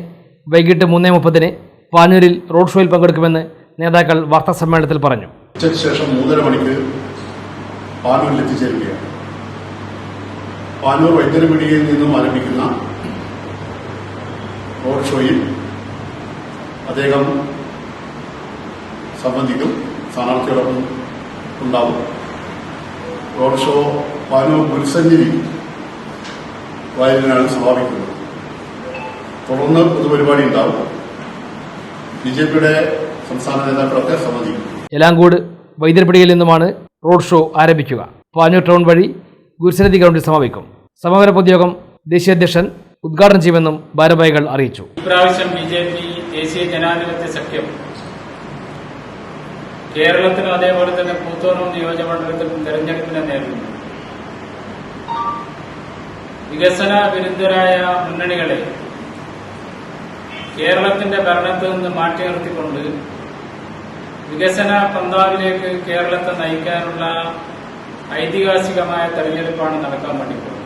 വൈകിട്ട് 3:30 പാനൂരിൽ റോഡ് ഷോയിൽ പങ്കെടുക്കുമെന്ന് നേതാക്കൾ വാർത്താ സമ്മേളനത്തിൽ പറഞ്ഞു. ഉച്ചയ്ക്ക് ശേഷം 3:30 മണിക്ക് പാനൂരിൽ എത്തിച്ചേരുകയാണ്. പാനൂർ വൈദ്യരപീടികയിൽ നിന്നും ആരംഭിക്കുന്ന റോഡ് ഷോയിൽ അദ്ദേഹം സംബന്ധിക്കും, സ്ഥാനാർത്ഥിയോടൊപ്പം ഉണ്ടാവും. റോഡ് ഷോ പാനൂർ പുൽസഞ്ചിരി വയലിനാണ് സമാപിക്കുന്നത്. തുടർന്ന് പൊതുപരിപാടി ഉണ്ടാവും. BJPയുടെ സംസ്ഥാന നേതാക്കളൊക്കെ സമ്മതിക്കും. എലാങ്കോട് വൈദ്യർപടിയിൽ നിന്നുമാണ് റോഡ് ഷോ ആരംഭിക്കുക. പാനൂർ ടൗൺ വഴി ഗുരുസനദി ഗ്രൗണ്ടിൽ സമാപിക്കും. സമാപന പൊതുയോഗം ദേശീയ അധ്യക്ഷൻ ഉദ്ഘാടനം ചെയ്യുമെന്നും ഭാരവാഹികൾ അറിയിച്ചു. ഇപ്രാവശ്യം BJP ദേശീയ ജനാധിപത്യ സഖ്യം കേരളത്തിലും അതേപോലെ തന്നെ കൂത്തോറം നിയോജകമണ്ഡലത്തിലും തെരഞ്ഞെടുപ്പിനെ നേരിടുന്നു. വികസന വിരുദ്ധരായ മുന്നണികളെ കേരളത്തിന്റെ ഭരണത്തിൽ നിന്ന് മാറ്റി നിർത്തിക്കൊണ്ട് വികസന പന്ഥാവിലേക്ക് കേരളത്തെ നയിക്കാനുള്ള ഐതിഹാസികമായ തെരഞ്ഞെടുപ്പാണ് നടക്കാൻ വേണ്ടി പോകുന്നത്.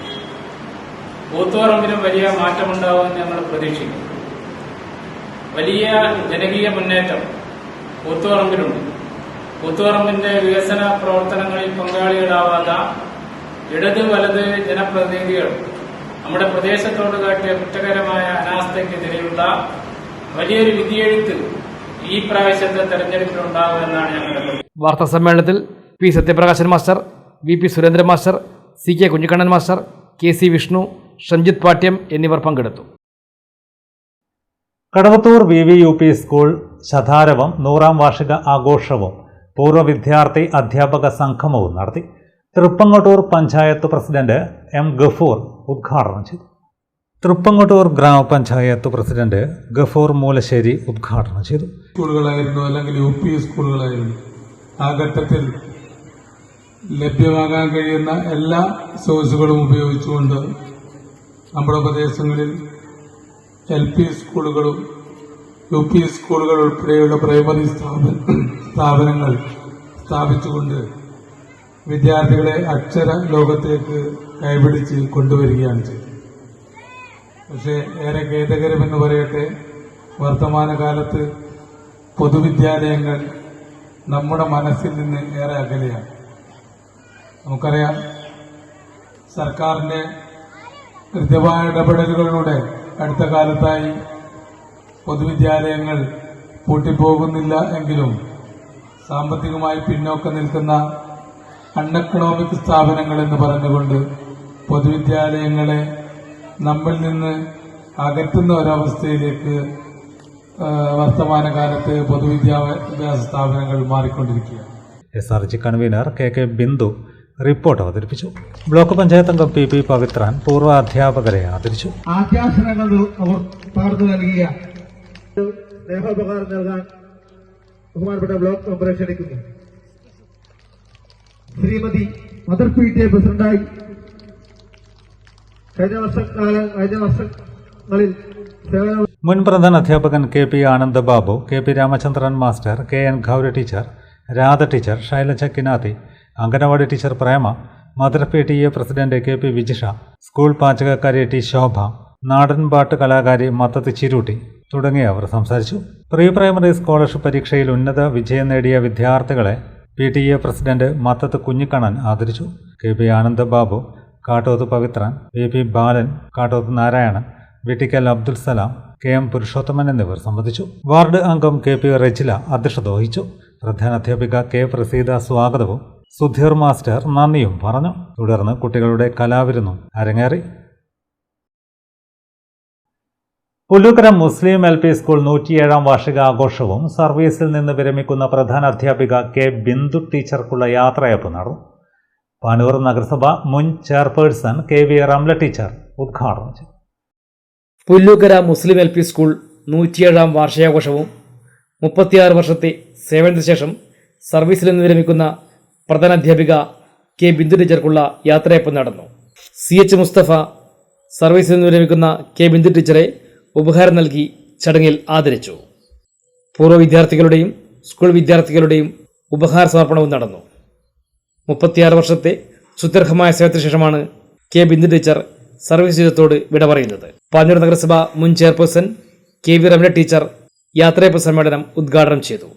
കൂത്തുപറമ്പിലും വലിയ മാറ്റമുണ്ടാവുമെന്ന് ഞങ്ങൾ പ്രതീക്ഷിക്കുന്നു. വലിയ ജനകീയ മുന്നേറ്റം കൂത്തുപറമ്പിലുണ്ട്. കൂത്തുപറമ്പിന്റെ വികസന പ്രവർത്തനങ്ങളിൽ പങ്കാളികളാവാത്ത ഇടത് വലത് ജനപ്രതിനിധികൾ നമ്മുടെ പ്രദേശത്തോട് കാട്ടിയ കുറ്റകരമായ അനാസ്ഥയ്ക്കെതിരെയുള്ള വലിയൊരു വിധിയെഴുത്ത് ഈ പ്രാവശ്യത്തെ തെരഞ്ഞെടുപ്പിലുണ്ടാകുമെന്നാണ് ഞങ്ങളുടെ പ്രതീക്ഷ. വാർത്താ സമ്മേളനത്തിൽ P Sathyaprakashan master, VP Surendran master, CK Kunhikannan master, KC Vishnu, Shamjith Pattiam എന്നിവർ പങ്കെടുത്തു. കടവത്തൂർ VVUP സ്കൂൾ ശതാരവം 100ാം വാർഷിക ആഘോഷവും പൂർവ്വ വിദ്യാർത്ഥി അധ്യാപക സംഗമവും നടത്തി. Thrippangottur panchayat president M. ഗഫൂർ ഉദ്ഘാടനം ചെയ്തു. തൃപ്പങ്ങോട്ടൂർ ഗ്രാമപഞ്ചായത്ത് പ്രസിഡന്റ് ഗഫൂർ മൂലശ്ശേരി ഉദ്ഘാടനം ചെയ്തു. സ്കൂളുകളായിരുന്നു അല്ലെങ്കിൽ UP സ്കൂളുകളായിരുന്നു. ആ ഘട്ടത്തിൽ ലഭ്യമാകാൻ കഴിയുന്ന എല്ലാ സോഴ്സുകളും ഉപയോഗിച്ചുകൊണ്ട് നമ്മുടെ പ്രദേശങ്ങളിൽ LP സ്കൂളുകളും UP സ്കൂളുകൾ ഉൾപ്പെടെയുള്ള പ്രൈമറി സ്ഥാപനങ്ങൾ സ്ഥാപിച്ചുകൊണ്ട് വിദ്യാർത്ഥികളെ അക്ഷര ലോകത്തേക്ക് കൈപിടിച്ച് കൊണ്ടുവരികയാണ് ചെയ്തത്. പക്ഷേ ഏറെ ഖേദകരമെന്ന് പറയട്ടെ, വർത്തമാനകാലത്ത് പൊതുവിദ്യാലയങ്ങൾ നമ്മുടെ മനസ്സിൽ നിന്ന് ഏറെ അകലെയാണ്. നമുക്കറിയാം, സർക്കാരിന്റെ കൃത്യമായ ഇടപെടലുകളിലൂടെ അടുത്ത കാലത്തായി പൊതുവിദ്യാലയങ്ങൾ പൂട്ടിപ്പോകുന്നില്ല എങ്കിലും സാമ്പത്തികമായി പിന്നോക്കം നിൽക്കുന്ന അൺഎക്കണോമിക് സ്ഥാപനങ്ങൾ എന്ന് പറഞ്ഞുകൊണ്ട് പൊതുവിദ്യാലയങ്ങളെ നമ്മിൽ നിന്ന് അകറ്റുന്ന ഒരവസ്ഥയിലേക്ക് വർത്തമാനകാലത്ത് പൊതുവിദ്യാഭ്യാസ സ്ഥാപനങ്ങൾ മാറിക്കൊണ്ടിരിക്കുകയാണ്. SRG convener KK Bindu report അവതരിപ്പിച്ചു. ബ്ലോക്ക് പഞ്ചായത്ത് അംഗം PP പവിത്രൻ പൂർവ്വ അധ്യാപകരെ ആദരിച്ചു. ആദ്യാസനങ്ങൾ അവർ പകർന്നു നൽകിയ ദേഹോപകാരം നൽകാൻ ബഹുമാനപ്പെട്ട ബ്ലോക്ക് മെമ്പറെ ക്ഷണിക്കുന്നു. ശ്രീമതി മദർ PTA പ്രസിഡന്റായി കഴിഞ്ഞ വർഷങ്ങളിൽ മുൻ പ്രധാന അധ്യാപകൻ KP Ananda Babu, KP Ramachandran master, KN Gauri teacher, Radha teacher, Shailaja Kinathi, anganwadi teacher Prema, mother PTA president KP Vijisha, school പാചകക്കാരി T ശോഭ, നാടൻപാട്ട് കലാകാരി മത്തത്ത് ചിരൂട്ടി തുടങ്ങിയവർ സംസാരിച്ചു. പ്രീ പ്രൈമറി സ്കോളർഷിപ്പ് പരീക്ഷയിൽ ഉന്നത വിജയം നേടിയ വിദ്യാർത്ഥികളെ PTA പ്രസിഡന്റ് മത്തത്ത് കുഞ്ഞിക്കണ്ണൻ ആദരിച്ചു. KP ആനന്ദ ബാബു, കാട്ടോത്ത് പവിത്രൻ, VP ബാലൻ, കാട്ടോത്ത് നാരായണൻ, വിട്ടിക്കൽ അബ്ദുൽ സലാം, KM പുരുഷോത്തമൻ എന്നിവർ സംബന്ധിച്ചു. വാർഡ് അംഗം KP റെജില അധ്യക്ഷത വഹിച്ചു. പ്രധാനാധ്യാപിക K പ്രസീത സ്വാഗതവും സുധീർ മാസ്റ്റർ നന്ദിയും പറഞ്ഞു. തുടർന്ന് കുട്ടികളുടെ കലാവിരുന്നും അരങ്ങേറി. പുല്ലൂക്കര മുസ്ലിം LP സ്കൂൾ 107ാം വാർഷിക ആഘോഷവും സർവീസിൽ നിന്ന് വിരമിക്കുന്ന പ്രധാനാധ്യാപിക K ബിന്ദു ടീച്ചർക്കുള്ള യാത്രയപ്പ് നടന്നു. പാനൂർ നഗരസഭ മുൻ ചെയർപേഴ്സൺ KV റംല ടീച്ചർ ഉദ്ഘാടനം ചെയ്തു. പുല്ലൂക്കര മുസ്ലിം LP സ്കൂൾ 107ാം വാർഷികാഘോഷവും 36 വർഷത്തെ സേവനത്തിന് ശേഷം സർവീസിൽ നിന്ന് വിരമിക്കുന്ന പ്രധാനാധ്യാപിക K ബിന്ദു ടീച്ചർക്കുള്ള യാത്രയപ്പ് നടന്നു. CH മുസ്തഫ സർവീസിൽ നിന്ന് വിരമിക്കുന്ന K ബിന്ദു ടീച്ചറെ ഉപഹാരം നൽകി ചടങ്ങിൽ ആദരിച്ചു. പൂർവ്വ വിദ്യാർത്ഥികളുടെയും സ്കൂൾ വിദ്യാർത്ഥികളുടെയും ഉപഹാര സമർപ്പണവും നടന്നു. 36 വർഷത്തെ സുദീർഘമായ സേവനത്തിന് ശേഷമാണ് K ബിന്ദു ടീച്ചർ സർവീസ് ജീവിതത്തോട് വിട പറയുന്നത്. പാനൂർ നഗരസഭ മുൻ ചെയർപേഴ്സൺ KV റംല ടീച്ചർ യാത്രയപ്പ് സമ്മേളനം ഉദ്ഘാടനം ചെയ്തു.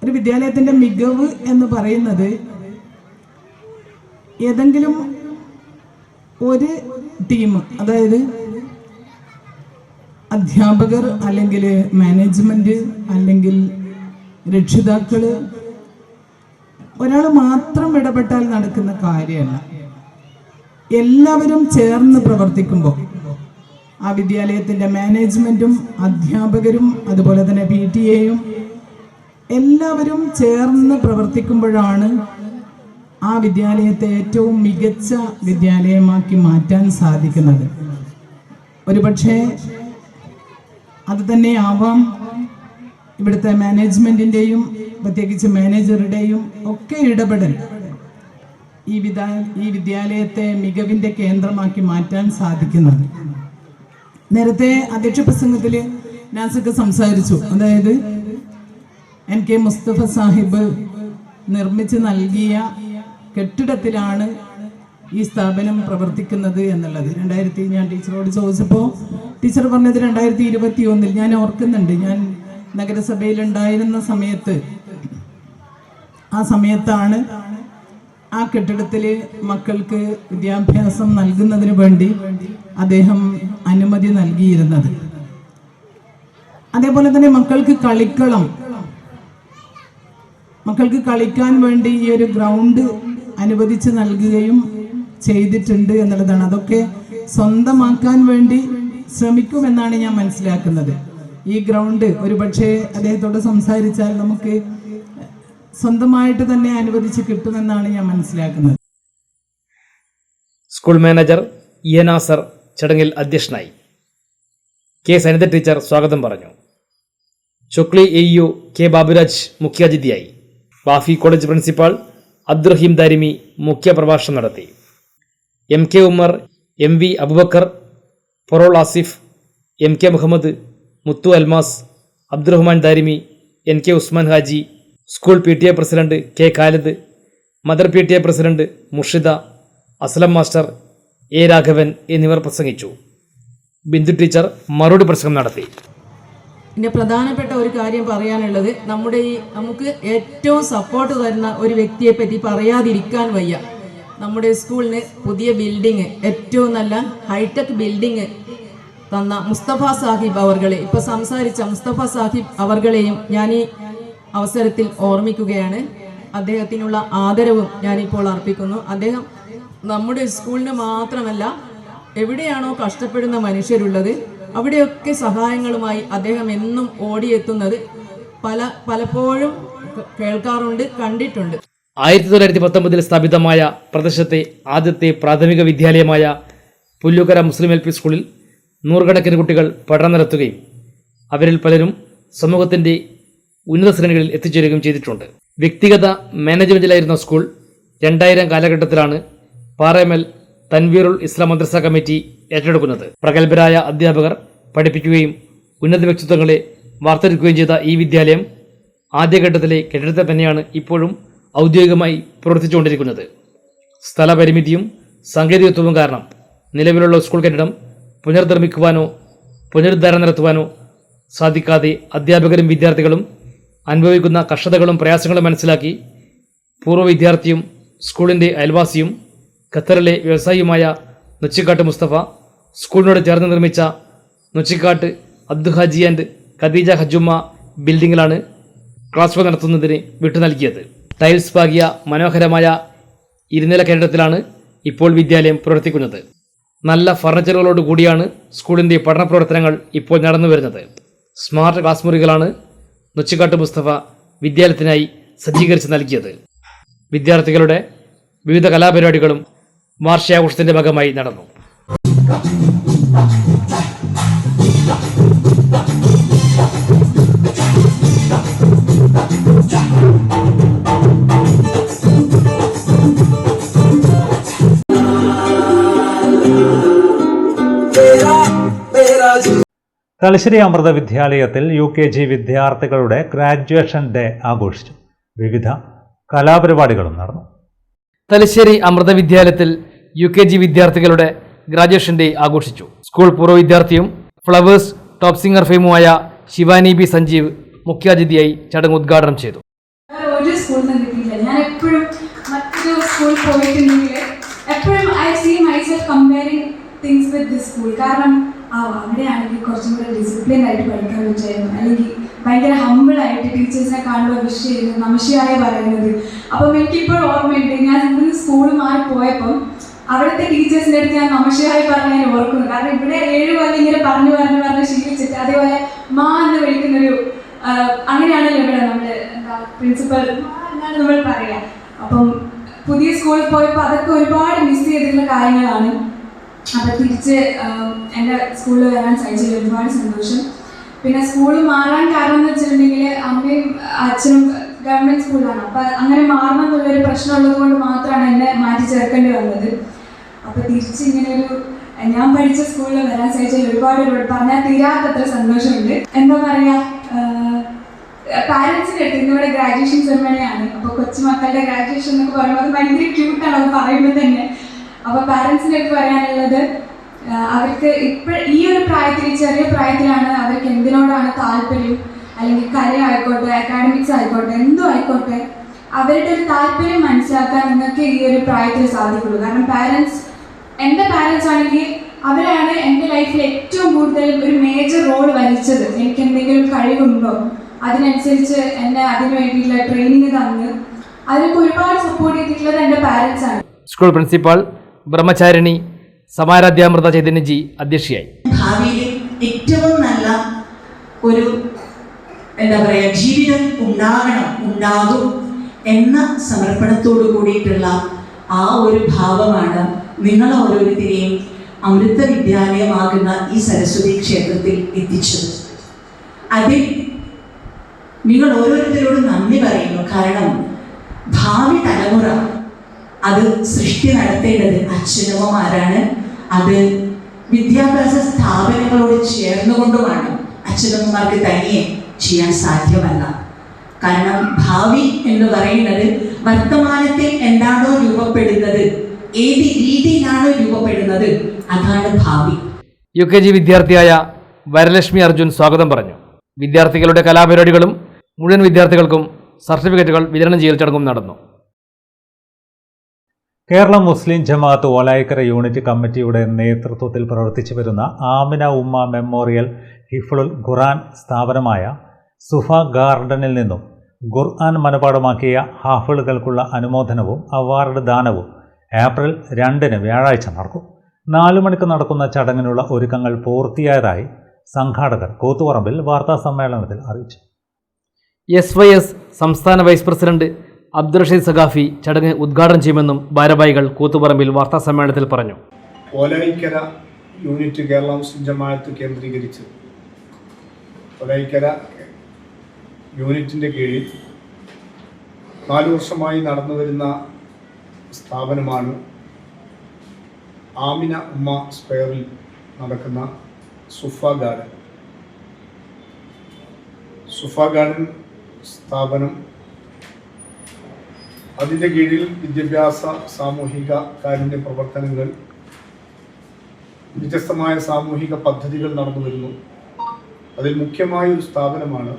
ഒരു വിദ്യാലയത്തിന്റെ മികവ് എന്ന് പറയുന്നത് ഏതെങ്കിലും ഒരു ടീം, അതായത് അധ്യാപകർ അല്ലെങ്കിൽ മാനേജ്മെൻറ്റ് അല്ലെങ്കിൽ രക്ഷിതാക്കൾ ഒരാൾ മാത്രം ഇടപെട്ടാൽ നടക്കുന്ന കാര്യമല്ല. എല്ലാവരും ചേർന്ന് പ്രവർത്തിക്കുമ്പോൾ ആ വിദ്യാലയത്തിൻ്റെ മാനേജ്മെൻറ്റും അധ്യാപകരും അതുപോലെ തന്നെ PTA-യും എല്ലാവരും ചേർന്ന് പ്രവർത്തിക്കുമ്പോഴാണ് ആ വിദ്യാലയത്തെ ഏറ്റവും മികച്ച വിദ്യാലയമാക്കി മാറ്റാൻ സാധിക്കുന്നത്. ഒരുപക്ഷെ അത് തന്നെയാവാം ഇവിടുത്തെ മാനേജ്മെൻറ്റിൻ്റെയും പ്രത്യേകിച്ച് മാനേജറുടെയും ഒക്കെ ഇടപെടൽ ഈ വിദ്യാലയത്തെ മികവിൻ്റെ കേന്ദ്രമാക്കി മാറ്റാൻ സാധിക്കുന്നത്. നേരത്തെ അധ്യക്ഷ പ്രസംഗത്തിൽ നാസിക്ക് സംസാരിച്ചു, അതായത് NK മുസ്തഫ സാഹിബ് നിർമ്മിച്ച് നൽകിയ കെട്ടിടത്തിലാണ് ഈ സ്ഥാപനം പ്രവർത്തിക്കുന്നത് എന്നുള്ളത്. ഞാൻ ടീച്ചറോട് ചോദിച്ചപ്പോൾ ടീച്ചർ പറഞ്ഞത് 2021 ഞാൻ ഓർക്കുന്നുണ്ട്. ഞാൻ നഗരസഭയിലുണ്ടായിരുന്ന സമയത്ത് ആ സമയത്താണ് ആ കെട്ടിടത്തിൽ മക്കൾക്ക് വിദ്യാഭ്യാസം നൽകുന്നതിന് വേണ്ടി അദ്ദേഹം അനുമതി നൽകിയിരുന്നത്. അതേപോലെ തന്നെ മക്കൾക്ക് കളിക്കാൻ വേണ്ടി ഈ ഒരു ഗ്രൗണ്ട് അനുവദിച്ച് നൽകുകയും ചെയ്തിട്ടുണ്ട് എന്നുള്ളതാണ്. അതൊക്കെ സ്വന്തമാക്കാൻ വേണ്ടി ശ്രമിക്കുമെന്നാണ് ഞാൻ മനസ്സിലാക്കുന്നത്. ഈ ഗ്രൗണ്ട് ഒരുപക്ഷെ അദ്ദേഹത്തോട് സംസാരിച്ചാൽ നമുക്ക് സ്വന്തമായിട്ട് തന്നെ അനുവദിച്ച് കിട്ടുമെന്നാണ് ഞാൻ മനസ്സിലാക്കുന്നത്. സ്കൂൾ മാനേജർ നാസർ ചടങ്ങിൽ അധ്യക്ഷനായി. K. സനിത ടീച്ചർ സ്വാഗതം പറഞ്ഞു. Chokli AU K. ബാബുരാജ് മുഖ്യാതിഥിയായി. വാഫി കോളേജ് പ്രിൻസിപ്പാൾ അബ്ദുറഹീം ദാരിമി മുഖ്യപ്രഭാഷണം നടത്തി. MK ഉമ്മർ, MV അബുബക്കർ, ഫൊറോൾ Asif, MK Muhammad, Muthu Almas, Abdurahman Darimi, NK Usman Haji, school PTA president K. Khalid, mother PTA president Murshida, Aslam master, A. Raghavan എന്നിവർ പ്രസംഗിച്ചു. ബിന്ദു ടീച്ചർ മറുപടി പ്രസംഗം നടത്തി. പിന്നെ പ്രധാനപ്പെട്ട ഒരു കാര്യം പറയാനുള്ളത്, നമുക്ക് ഏറ്റവും സപ്പോർട്ട് തരുന്ന ഒരു വ്യക്തിയെ പറ്റി പറയാതിരിക്കാൻ വയ്യ. നമ്മുടെ സ്കൂളിന് പുതിയ ബിൽഡിങ്, ഏറ്റവും നല്ല ഹൈടെക് ബിൽഡിങ് തന്ന മുസ്തഫ സാഹിബ് അവർകളെ, ഇപ്പോൾ സംസാരിച്ച മുസ്തഫ സാഹിബ് അവർകളെയും ഞാൻ ഈ അവസരത്തിൽ ഓർമ്മിക്കുകയാണ്. അദ്ദേഹത്തിനുള്ള ആദരവും ഞാനിപ്പോൾ അർപ്പിക്കുന്നു. അദ്ദേഹം നമ്മുടെ സ്കൂളിന് മാത്രമല്ല, എവിടെയാണോ കഷ്ടപ്പെടുന്ന മനുഷ്യരുള്ളത് അവിടെയൊക്കെ സഹായങ്ങളുമായി അദ്ദേഹം എന്നും ഓടിയെത്തുന്നത് പലപ്പോഴും കേൾക്കാറുണ്ട്, കണ്ടിട്ടുണ്ട്. 1919 സ്ഥാപിതമായ പ്രദേശത്തെ ആദ്യത്തെ പ്രാഥമിക വിദ്യാലയമായ പുല്ലുകര മുസ്ലിം LP സ്കൂളിൽ നൂറുകണക്കിന് കുട്ടികൾ പഠനം നടത്തുകയും അവരിൽ പലരും സമൂഹത്തിൻ്റെ ഉന്നത ശ്രേണികളിൽ എത്തിച്ചേരുകയും ചെയ്തിട്ടുണ്ട്. വ്യക്തിഗത മാനേജ്മെൻറ്റിലായിരുന്ന സ്കൂൾ 2000 കാലഘട്ടത്തിലാണ് പാറേമൽ തൻവീറുൽ ഇസ്ലാം മദ്രസ കമ്മിറ്റി ഏറ്റെടുക്കുന്നത്. പ്രഗത്ഭരായ അധ്യാപകർ പഠിപ്പിക്കുകയും ഉന്നത വ്യക്തിത്വങ്ങളെ വാർത്തെടുക്കുകയും ചെയ്ത ഈ വിദ്യാലയം ആദ്യഘട്ടത്തിലെ കെട്ടിടത്തിൽ തന്നെയാണ് ഇപ്പോഴും ഔദ്യോഗികമായി പ്രവർത്തിച്ചുകൊണ്ടിരിക്കുന്നത്. സ്ഥലപരിമിതിയും സാങ്കേതികത്വവും കാരണം നിലവിലുള്ള സ്കൂൾ കെട്ടിടം പുനർനിർമ്മിക്കുവാനോ പുനരുദ്ധാരണം നടത്തുവാനോ സാധിക്കാതെ അധ്യാപകരും വിദ്യാർത്ഥികളും അനുഭവിക്കുന്ന കഷ്ടതകളും പ്രയാസങ്ങളും മനസ്സിലാക്കി പൂർവ്വ വിദ്യാർത്ഥിയും സ്കൂളിൻ്റെ അയൽവാസിയും ഖത്തറിലെ വ്യവസായിയുമായ നൊച്ചിക്കാട്ട് മുസ്തഫ സ്കൂളിനോട് ചേർന്ന് നിർമ്മിച്ച നൊച്ചിക്കാട്ട് അബ്ദുഹാജി ആൻഡ് ഖദീജ ഹജുമ്മ ബിൽഡിങ്ങിലാണ് ക്ലാസുകൾ നടത്തുന്നതിന് വിട്ടു നൽകിയത്. ടൈൽസ് പാകിയ മനോഹരമായ ഇരുനില കെട്ടിടത്തിലാണ് ഇപ്പോൾ വിദ്യാലയം പ്രവർത്തിക്കുന്നത്. നല്ല ഫർണിച്ചറുകളോട് കൂടിയാണ് സ്കൂളിൻ്റെ പഠന പ്രവർത്തനങ്ങൾ ഇപ്പോൾ നടന്നു വരുന്നത്. സ്മാർട്ട് ക്ലാസ് മുറികളാണ് നൊച്ചിക്കാട്ട് മുസ്തഫ വിദ്യാലയത്തിനായി സജ്ജീകരിച്ച് നൽകിയത്. വിദ്യാർത്ഥികളുടെ വിവിധ കലാപരിപാടികളും വാർഷികാഘോഷത്തിൻ്റെ ഭാഗമായി നടന്നു. തലശ്ശേരി അമൃത വിദ്യാലയത്തിൽ UKG വിദ്യാർത്ഥികളുടെ ഗ്രാജുവേഷൻ ഡേ ആഘോഷിച്ചു. വിവിധ കലാപരിപാടികളും നടന്നു. തലശ്ശേരി അമൃത വിദ്യാലയത്തിൽ UKG വിദ്യാർത്ഥികളുടെ ഗ്രാജുവേഷൻ ഡേ ആഘോഷിച്ചു. സ്കൂൾ പൂർവ്വ വിദ്യാർത്ഥിയും ഫ്ലവേഴ്സ് ടോപ്പ് സിംഗർ ഫെയിമുമായ ശിവാനി B. സഞ്ജീവ് മുഖ്യാതിഥിയായി ചടങ്ങ് ഉദ്ഘാടനം ചെയ്തു. ഒരു സ്കൂളിൽ നിന്ന് കിട്ടിയില്ല. ഞാൻ എപ്പോഴും മറ്റൊരു സ്കൂളിൽ പോയിട്ടുണ്ടെങ്കിൽ എപ്പോഴും I see myself comparing things with this school. കാരണം അവിടെയാണെങ്കിൽ കുറച്ചും കൂടെ ഡിസിപ്ലിൻ ആയിട്ട് പഠിക്കാൻ പറ്റുമായിരുന്നു. അല്ലെങ്കിൽ ഭയങ്കര ഹമ്പിളായിട്ട് ടീച്ചേഴ്സിനെ കാണുമ്പോൾ വിഷ് ചെയ്യുന്നത്, നമസ്കാരം പറയുന്നത്. അപ്പം എനിക്കിപ്പോൾ ഓർമ്മയുണ്ട്, ഞാൻ ഇന്ന് സ്കൂൾ മാറി പോയപ്പം അവിടുത്തെ ടീച്ചേഴ്സിൻ്റെ അടുത്ത് ഞാൻ നമസ്കാരം പറഞ്ഞ് ഞാൻ ഓർക്കുന്നു. കാരണം ഇവിടെ 7 കൊല്ലം ഇങ്ങനെ പറഞ്ഞ് ശീലിച്ചിട്ട് അതേപോലെ മാ എന്ന് വിളിക്കുന്നൊരു അങ്ങനെയാണല്ലോ ഇവിടെ നമ്മൾ പ്രിൻസിപ്പൽ എന്നാണ് നമ്മൾ പറയുക. അപ്പം പുതിയ സ്കൂളിൽ പോയപ്പോൾ അതൊക്കെ ഒരുപാട് മിസ് ചെയ്തിട്ടുള്ള കാര്യങ്ങളാണ്. അപ്പം തിരിച്ച് എൻ്റെ സ്കൂളിൽ വരാൻ സാധിച്ചതിൽ ഒരുപാട് സന്തോഷം. പിന്നെ സ്കൂൾ മാറാൻ കാരണം എന്ന് വെച്ചിട്ടുണ്ടെങ്കിൽ അമ്മയും അച്ഛനും ഗവൺമെൻറ് സ്കൂളിലാണ്. അപ്പം അങ്ങനെ മാറണം എന്നുള്ളൊരു പ്രശ്നം ഉള്ളത് കൊണ്ട് മാത്രമാണ് എന്നെ മാറ്റി ചേർക്കേണ്ടി വന്നത്. അപ്പോൾ തിരിച്ച് ഇങ്ങനെയൊരു ഞാൻ പഠിച്ച സ്കൂളിൽ വരാൻ സാധിച്ചതിൽ ഒരുപാട് പറഞ്ഞാൽ തീരാത്തത്ര സന്തോഷമുണ്ട്. എന്താ പറയുക, പാരൻസിൻ്റെ അടുത്ത് ഇന്നിവിടെ ഗ്രാജുവേഷൻ സെറമണിയാണ്. അപ്പോൾ കൊച്ചുമക്കളുടെ ഗ്രാജുവേഷൻ എന്നൊക്കെ പറയുമ്പോൾ അത് ഭയങ്കര ക്യൂട്ടാണ് അത് പറയുമ്പോൾ തന്നെ. അപ്പോൾ പാരൻസിൻ്റെ അടുത്ത് പറയാനുള്ളത്, അവർക്ക് ഈ ഒരു പ്രായത്തിൽ, ചെറിയ പ്രായത്തിലാണ് അവർക്ക് എന്തിനോടാണ് താല്പര്യം, അല്ലെങ്കിൽ കലയായിക്കോട്ടെ അക്കാഡമിക്സ് ആയിക്കോട്ടെ എന്തോ ആയിക്കോട്ടെ അവരുടെ ഒരു താല്പര്യം മനസ്സിലാക്കാൻ നിങ്ങൾക്ക് ഈ ഒരു പ്രായത്തിൽ സാധിക്കുള്ളൂ. കാരണം എൻ്റെ പാരൻസ് ആണെങ്കിൽ അവരാണ് എൻ്റെ ലൈഫിൽ ഏറ്റവും കൂടുതൽ ഒരു മേജർ റോൾ വഹിച്ചത്. എനിക്ക് എന്തെങ്കിലും കഴിവുണ്ടോ അതിനനുസരിച്ച് എന്നെ അതിനു വേണ്ടിയിട്ടുള്ള ട്രെയിനിങ് തന്ന് അതിനൊക്കെ ഒരുപാട് സപ്പോർട്ട് ചെയ്തിട്ടുള്ളത് എൻ്റെ പാരൻസ് ആണ്. സ്കൂൾ പ്രിൻസിപ്പാൾ ബ്രഹ്മചാരിണി സമാരാധ്യാമൃത ചൈതന്യജി അധ്യക്ഷയായി. ഭാവിയിൽ ഏറ്റവും നല്ല ഒരു എന്താ പറയുക ജീവിതം ഉണ്ടാകും എന്ന സമർപ്പണത്തോടു കൂടിയിട്ടുള്ള ആ ഒരു ഭാവമാണ് നിങ്ങൾ ഓരോരുത്തരെയും അമൃത വിദ്യാലയമാകുന്ന ഈ സരസ്വതി ക്ഷേത്രത്തിൽ എത്തിച്ചത്. അതിൽ നിങ്ങൾ ഓരോരുത്തരോടും നന്ദി പറയുന്നു. കാരണം ഭാവി തലമുറ അത് സൃഷ്ടി നടത്തേണ്ടത് അച്ഛനമ്മമാരാണ്. അത് വിദ്യാഭ്യാസ സ്ഥാപനങ്ങളോട് ചേർന്നുകൊണ്ടുമാണ്. അച്ഛനമ്മമാർക്ക് തനിയെ ചെയ്യാൻ സാധ്യമല്ല. കാരണം ഭാവി എന്ന് പറയുന്നത് വർത്തമാനത്തിൽ എന്താണോ രൂപപ്പെടുന്നത്, ഏത് രീതിയിലാണോ രൂപപ്പെടുന്നത്, അതാണ് ഭാവി. UKG വിദ്യാർത്ഥിയായ വരലക്ഷ്മി അർജുൻ സ്വാഗതം പറഞ്ഞു. വിദ്യാർത്ഥികളുടെ കലാപരിപാടികളും മുഴുവൻ വിദ്യാർത്ഥികൾക്കും സർട്ടിഫിക്കറ്റുകൾ വിതരണം ചെയ്യൽ ചടങ്ങും നടന്നു. കേരള മുസ്ലിം ജമാഅത്ത് ഓലായിക്കര യൂണിറ്റ് കമ്മിറ്റിയുടെ നേതൃത്വത്തിൽ പ്രവർത്തിച്ചു വരുന്ന ആമിന ഉമ്മ മെമ്മോറിയൽ ഹിഫ്ളുൽ ഖുർആൻ സ്ഥാപനമായ സുഫ ഗാർഡനിൽ നിന്നും ഖുർആൻ മനപാഠമാക്കിയ ഹാഫിളുകൾക്കുള്ള അനുമോദനവും അവാർഡ് ദാനവും ഏപ്രിൽ 2 വ്യാഴാഴ്ച നടക്കും. 4 മണിക്ക് നടക്കുന്ന ചടങ്ങിനുള്ള ഒരുക്കങ്ങൾ പൂർത്തിയായതായി സംഘാടകർ കൂത്തുപറമ്പിൽ വാർത്താ സമ്മേളനത്തിൽ അറിയിച്ചു. SYS സംസ്ഥാന വൈസ് പ്രസിഡന്റ് അബ്ദുൾ റഷീദ് സഖാഫി ചടങ്ങ് ഉദ്ഘാടനം ചെയ്യുമെന്നും ഭാരവാഹികൾ കൂത്തുപറമ്പിൽ വാർത്താ സമ്മേളനത്തിൽ പറഞ്ഞു. ഓലായിക്കര യൂണിറ്റ് കേരള മുസ്ലിം ജമാഅത്ത് കേന്ദ്രീകരിച്ച് ഓലായിക്കര യൂണിറ്റിൻ്റെ കീഴിൽ 4 വർഷമായി നടന്നു വരുന്ന സ്ഥാപനമാണ് ആമിന ഉമ്മ സ്ക്വയറിൽ നടക്കുന്ന സുഫ ഗാർഡൻ. സുഫ ഗാർഡൻ സ്ഥാപനം അതിൻ്റെ കീഴിൽ വിദ്യാഭ്യാസ സാമൂഹിക കാരുണ്യ പ്രവർത്തനങ്ങൾ, വ്യത്യസ്തമായ സാമൂഹിക പദ്ധതികൾ നടന്നു വരുന്നു. അതിൽ മുഖ്യമായ ഒരു സ്ഥാപനമാണ്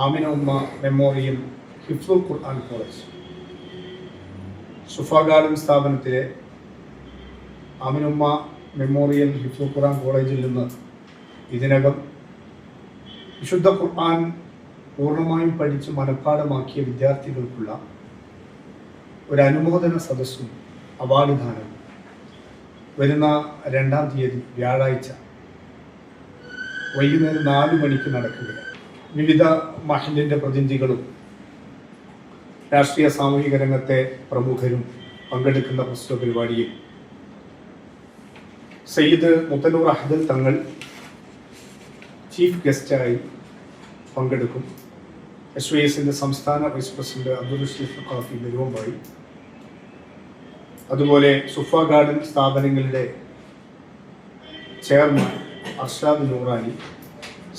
ആമിന ഉമ്മ മെമ്മോറിയൽ ഹിഫ്ളുൽ ഖുർആൻ കോളേജ്. സുഫ ഗാർഡൻ സ്ഥാപനത്തിലെ ആമിന ഉമ്മ മെമ്മോറിയൽ ഹിഫ്ളുൽ ഖുർആൻ കോളേജിൽ നിന്ന് ഇതിനകം വിശുദ്ധ ഖുർആൻ പൂർണ്ണമായും പഠിച്ച് മനഃപ്പാഠമാക്കിയ വിദ്യാർത്ഥികൾക്കുള്ള ഒരു അനുമോദന സദസ്സും അവാർഡ് ദാനവും വരുന്ന 2-ാം തീയതി വ്യാഴാഴ്ച വൈകുന്നേരം 4 മണിക്ക് നടക്കുകയാണ്. വിവിധ മഹല്ലിൻ്റെ പ്രതിനിധികളും രാഷ്ട്രീയ സാമൂഹിക രംഗത്തെ പ്രമുഖരും പങ്കെടുക്കുന്ന പ്രസ്തുത പരിപാടിയിൽ സയ്യിദ് മുത്തനൂർ അഹ്ദൽ തങ്ങൾ ചീഫ് ഗസ്റ്റായി പങ്കെടുക്കും. SYSൻ്റെ സംസ്ഥാന വൈസ് പ്രസിഡന്റ് അബ്ദുൾ റഷീദ് സഖാഫി ബരുവമ്പായി, അതുപോലെ സുഫ ഗാർഡൻ സ്ഥാപനങ്ങളുടെ ചെയർമാൻ അർഷാദ് നൂറാനി,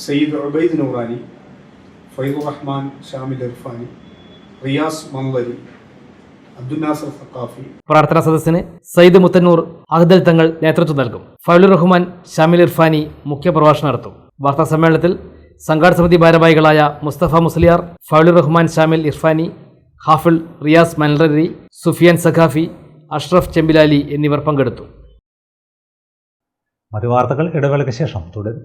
സയ്യിദ് ഉബൈദ് നൂറാനി, ഫൈദുർ റഹ്മാൻ ഷാമിൽ ഇർഫാനി, റിയാസ് മംവരി, അബ്ദുൽ നാസർ സഖാഫി. പ്രാർത്ഥനാ സദസ്സിന് സയ്യിദ് മുത്തന്നൂർ അഹ്ദൽ തങ്ങൾ നേതൃത്വം നൽകും. ഫൈലുർ റഹ്മാൻ ഷാമിൽ ഇർഫാനി മുഖ്യപ്രഭാഷണം നടത്തും. വാർത്താ സമ്മേളനത്തിൽ സംഘാടക സമിതി ഭാരവാഹികളായ മുസ്തഫ മുസ്ലിയാർ, ഫൈലുർ റഹ്മാൻ ഷാമിൽ ഇർഫാനി, ഹാഫിൾ റിയാസ് മൻറരി, സുഫിയാൻ സഖാഫി, അഷ്റഫ് ചെമ്പിലാലി എന്നിവർ പങ്കെടുത്തു. മറ്റു വാർത്തകൾ ഇടവേളയ്ക്ക് ശേഷം തുടരും.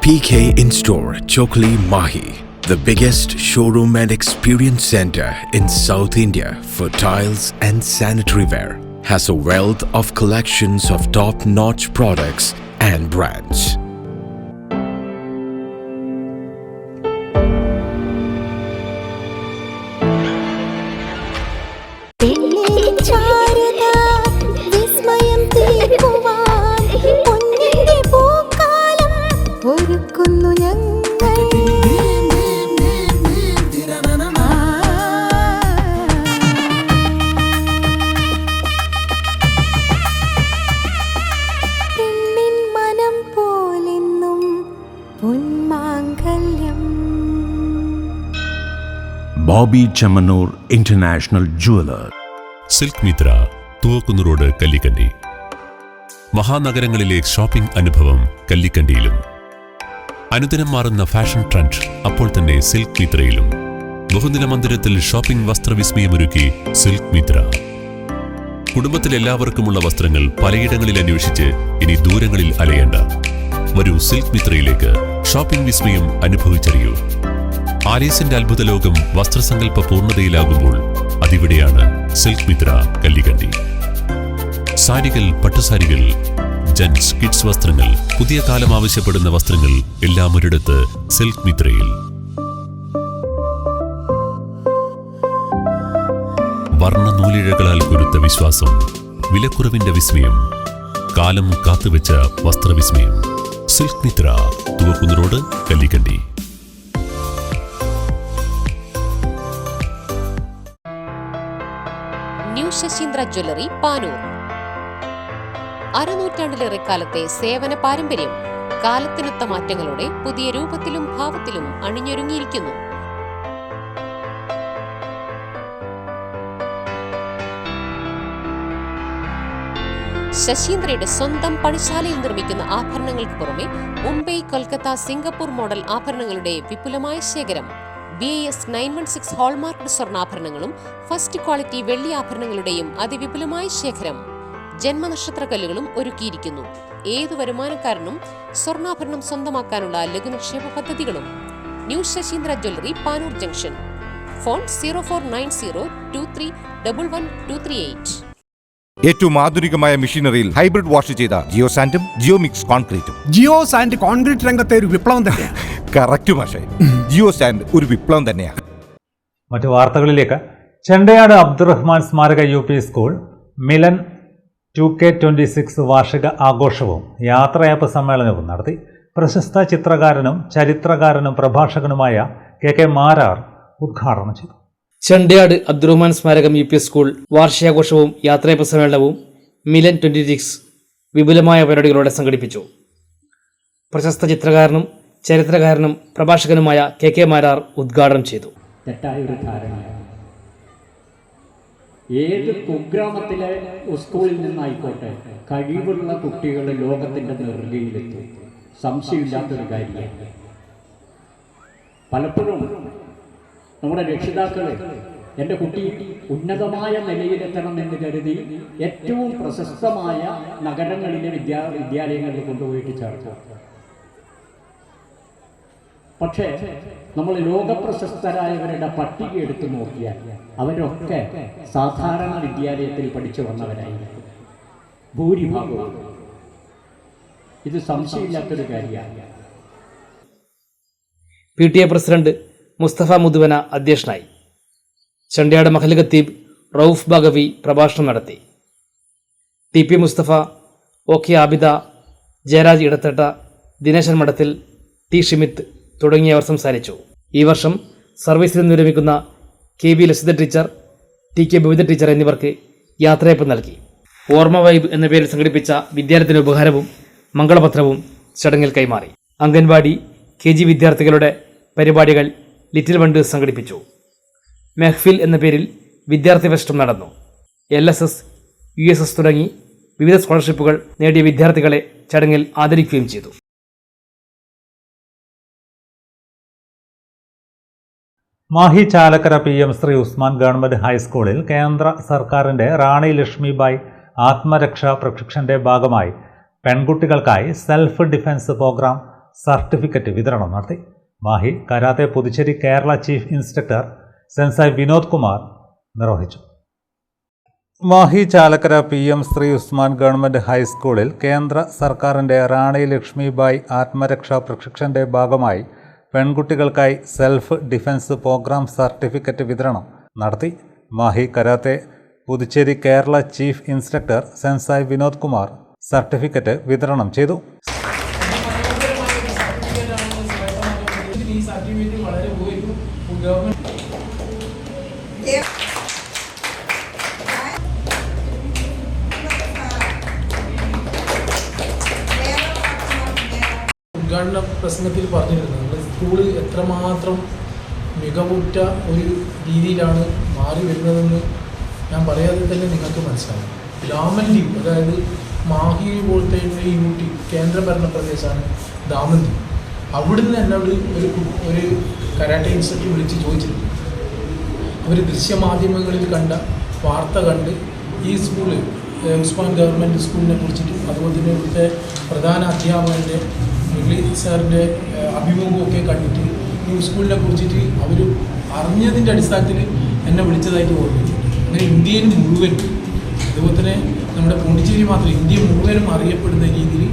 PK In-Store Chokli Mahi, the biggest showroom and experience center in South India for tiles and sanitary ware, has a wealth of collections of top-notch products and brands. Bobby Chemmanur international jeweller. Silk Mitra, Thuvakkunnu road, Kallikkandi. മഹാനഗരങ്ങളിലെ shopping അനുഭവം കല്ലിക്കണ്ടിയിലും. അനുദിനം മാറുന്ന fashion trend അപ്പോൾ തന്നെ silk മിത്രയിലും. ബഹുനില മന്ദിരത്തിൽ shopping വസ്ത്രവിസ്മയമൊരുക്കി silk Mitra. കുടുംബത്തിലെല്ലാവർക്കുമുള്ള വസ്ത്രങ്ങൾ പലയിടങ്ങളിൽ അന്വേഷിച്ച് ഇനി ദൂരങ്ങളിൽ അലയേണ്ട. വരൂ സിൽക്ക് മിത്രയിലേക്ക്. ഷോപ്പിംഗ് വിസ്മയം അനുഭവിച്ചറിയൂ. ആലീസിന്റെ അത്ഭുത ലോകം വസ്ത്രസങ്കല്പ പൂർണ്ണതയിലാകുമ്പോൾ അതിവിടെയാണ് സിൽക്ക് മിത്ര, കല്ലിക്കണ്ടി. സാരികൾ, പട്ടുസാരികൾ, ജെന്റ്സ്, കിഡ്സ് വസ്ത്രങ്ങൾ, പുതിയ കാലം ആവശ്യപ്പെടുന്ന വസ്ത്രങ്ങൾ എല്ലാം ഒരിടത്ത് സിൽക്ക് മിത്രയിൽ. വർണ്ണ നൂലിഴകളാൽ കുരുത്ത വിശ്വാസം, വിലക്കുറവിന്റെ വിസ്മയം, കാലം കാത്തുവെച്ച വസ്ത്രവിസ്മയം. Silk Mitra, Thuvakkunnu road, Kallikkandi. New Sasheendra jewellery, Panoor. അരനൂറ്റാണ്ടിലേറെ കാലത്തെ സേവന പാരമ്പര്യം കാലത്തിനൊത്ത മാറ്റങ്ങളോടെ പുതിയ രൂപത്തിലും ഭാവത്തിലും അണിഞ്ഞൊരുങ്ങിയിരിക്കുന്നു. ശശീന്ദ്രയുടെ സ്വന്തം പണിശാലയിൽ നിർമ്മിക്കുന്ന ആഭരണങ്ങൾക്ക് പുറമെ മുംബൈ, കൊൽക്കത്ത, സിംഗപ്പൂർ മോഡൽ ആഭരണങ്ങളുടെ വിപുലമായ ശേഖരം. BIS 916 ഹോൾമാർക്ക്ഡ് സ്വർണ്ണാഭരണങ്ങളും ഫസ്റ്റ് ക്വാളിറ്റി വെള്ളി ആഭരണങ്ങളുടെയും അതിവിപുലമായ ശേഖരം. ജന്മനക്ഷത്രക്കല്ലുകളും ഒരുക്കിയിരിക്കുന്നു. ഏതു വരുമാനക്കാരനും സ്വർണ്ണാഭരണം സ്വന്തമാക്കാനുള്ള ലഘുനിക്ഷേപ പദ്ധതികളും. New Sasheendra jewellery, Panoor junction. Phone 049023112238. ഏറ്റവും ആധുനികമായ മെഷീനറിയിൽ ഹൈബ്രിഡ് വാഷ് ചെയ്ത ജിയോ സാൻഡും ജിയോ മിക്സ് കോൺക്രീറ്റും. ജിയോ സാൻഡ് കോൺക്രീറ്റ് രംഗത്തെ ഒരു വിപ്ലവം തന്നെയാണ്. കറക്റ്റ് മാഷേ, ജിയോ സാൻഡ് ഒരു വിപ്ലവം തന്നെയാണ്. മറ്റു വാർത്തകളിലേക്ക്. ചെണ്ടയാട് അബ്ദുറഹ്മാൻ സ്മാരക UP സ്കൂൾ മിലൻ 2K26 വാർഷിക ആഘോഷവും യാത്രയപ്പ് സമ്മേളനവും നടത്തി. പ്രശസ്ത ചിത്രകാരനും ചരിത്രകാരനും പ്രഭാഷകനുമായ KK മാരാർ ഉദ്ഘാടനം ചെയ്തു. ചെണ്ടയാട് അബ്ദുറഹ്മാൻ സ്മാരകം UP സ്കൂൾ വാർഷികാഘോഷവും യാത്രയപ്പ് സമ്മേളനവും മിലൻ 26 വിപുലമായ പരിപാടികളോടെ സംഘടിപ്പിച്ചു. പ്രശസ്ത ചിത്രകാരനും ചരിത്രകാരനും പ്രഭാഷകനുമായ KK മാരാർ ഉദ്ഘാടനം ചെയ്തു. തെറ്റായൊരു ധാരണയാണ്. ഏത് കുഗ്രാമത്തിലെ സ്കൂളിൽ നിന്നായിക്കോട്ടെ കഴിവുള്ള കുട്ടികൾ ലോകത്തിൻ്റെ നെറുകയിലെത്തും. സംശയമില്ലാത്തൊരു കാര്യമാണ്. പലപ്പോഴും നമ്മുടെ രക്ഷിതാക്കൾ എൻ്റെ കുട്ടി ഉന്നതമായ നിലയിലെത്തണം എന്ന് കരുതി ഏറ്റവും പ്രശസ്തമായ നഗരങ്ങളിലെ വിദ്യാലയങ്ങളിൽ കൊണ്ടുപോയിട്ട് ചേർക്കും. പക്ഷേ നമ്മൾ ലോകപ്രശസ്തരായവരുടെ പട്ടിക എടുത്തു നോക്കിയാൽ അവരൊക്കെ സാധാരണ വിദ്യാലയത്തിൽ പഠിച്ചു വന്നവരായിരിക്കും ഭൂരിഭാഗവും. ഇത് സംശയമില്ലാത്തൊരു കാര്യമാണ്. PTA പ്രസിഡന്റ് മുസ്തഫ മുതുവന അധ്യക്ഷനായി. ചെണ്ടയാട് മഹൽ ഖത്തീബ് റൌഫ് ബാഗവി പ്രഭാഷണം നടത്തി. TP മുസ്തഫ, OK ആബിദ, ജയരാജ് ഇടത്തട്ട, ദിനേശൻ മഠത്തിൽ, T ഷിമിത്ത് തുടങ്ങിയവർ സംസാരിച്ചു. ഈ വർഷം സർവീസിൽ നിന്ന് വിരമിക്കുന്ന KB Lasitha teacher, TK Babitha teacher എന്നിവർക്ക് യാത്രയപ്പ് നൽകി. ഓർമ്മ വൈബ് എന്ന പേരിൽ സംഘടിപ്പിച്ച വിദ്യാലയത്തിന് ഉപഹാരവും മംഗളപത്രവും ചടങ്ങിൽ കൈമാറി. അംഗൻവാടി, KG വിദ്യാർത്ഥികളുടെ പരിപാടികൾ ലിറ്റിൽ വണ്ടേഴ്സ് സംഘടിപ്പിച്ചു. മെഹ്ഫിൽ എന്ന പേരിൽ വിദ്യാർത്ഥി ഫെസ്റ്റും നടന്നു. LSS, USS തുടങ്ങി വിവിധ സ്കോളർഷിപ്പുകൾ നേടിയ വിദ്യാർത്ഥികളെ ചടങ്ങിൽ ആദരിക്കുകയും ചെയ്തു. മാഹി ചാലക്കര PM ശ്രീ ഉസ്മാൻ ഗവൺമെന്റ് ഹൈസ്കൂളിൽ കേന്ദ്ര സർക്കാരിന്റെ റാണി ലക്ഷ്മിബായി ആത്മരക്ഷാ പ്രശിക്ഷന്റെ ഭാഗമായി പെൺകുട്ടികൾക്കായി സെൽഫ് ഡിഫൻസ് പ്രോഗ്രാം സർട്ടിഫിക്കറ്റ് വിതരണം നടത്തി. Mahe karate Puducherry Kerala chief instructor sensei Vinod Kumar നിർവഹിച്ചു. മാഹി ചാലക്കര PM ശ്രീ ഉസ്മാൻ ഗവൺമെന്റ് ഹൈസ്കൂളിൽ കേന്ദ്ര സർക്കാരിന്റെ റാണി ലക്ഷ്മിബായി ആത്മരക്ഷാ പ്രശിക്ഷന്റെ ഭാഗമായി പെൺകുട്ടികൾക്കായി സെൽഫ് ഡിഫൻസ് പ്രോഗ്രാം സർട്ടിഫിക്കറ്റ് വിതരണം നടത്തി. Mahe karate Puducherry Kerala chief instructor sensei Vinod Kumar certificate വിതരണം ചെയ്തു. ഉദ്ഘാടന പ്രസംഗത്തിൽ പറഞ്ഞിരുന്നത് നമ്മുടെ സ്കൂള് എത്രമാത്രം മികവുറ്റ ഒരു രീതിയിലാണ് മാറി വരുന്നതെന്ന് ഞാൻ പറയാതെ തന്നെ നിങ്ങൾക്ക് മനസ്സിലാവും. ദാമന്തി, അതായത് മാഹി പോലത്തെ UT കേന്ദ്രഭരണ പ്രദേശമാണ് ദാമന്തി. അവിടുന്ന് എന്നോട് ഒരു കരാട്ടെ ഇൻസ്റ്റിറ്റ്യൂട്ട് വിളിച്ച് ചോദിച്ചിരുന്നു. അവർ ദൃശ്യമാധ്യമങ്ങളിൽ കണ്ട വാർത്ത കണ്ട് ഈ സ്കൂള് ഉസ്മാൻ ഗവൺമെൻറ് സ്കൂളിനെ കുറിച്ചിട്ട് അതുപോലെ തന്നെ ഇവിടുത്തെ പ്രധാന അധ്യാപകൻ്റെ ഇംഗ്ലീഷ് സാറിൻ്റെ അഭിമുഖമൊക്കെ കണ്ടിട്ട് ഈ സ്കൂളിനെ കുറിച്ചിട്ട് അവർ അറിഞ്ഞതിൻ്റെ അടിസ്ഥാനത്തിൽ എന്നെ വിളിച്ചതായിട്ട് ഓർമ്മിച്ചു. അങ്ങനെ ഇന്ത്യയിൽ മുഴുവൻ, അതുപോലെ തന്നെ നമ്മുടെ പോണ്ടിച്ചേരി മാത്രം ഇന്ത്യ മുഴുവനും അറിയപ്പെടുന്ന രീതിയിൽ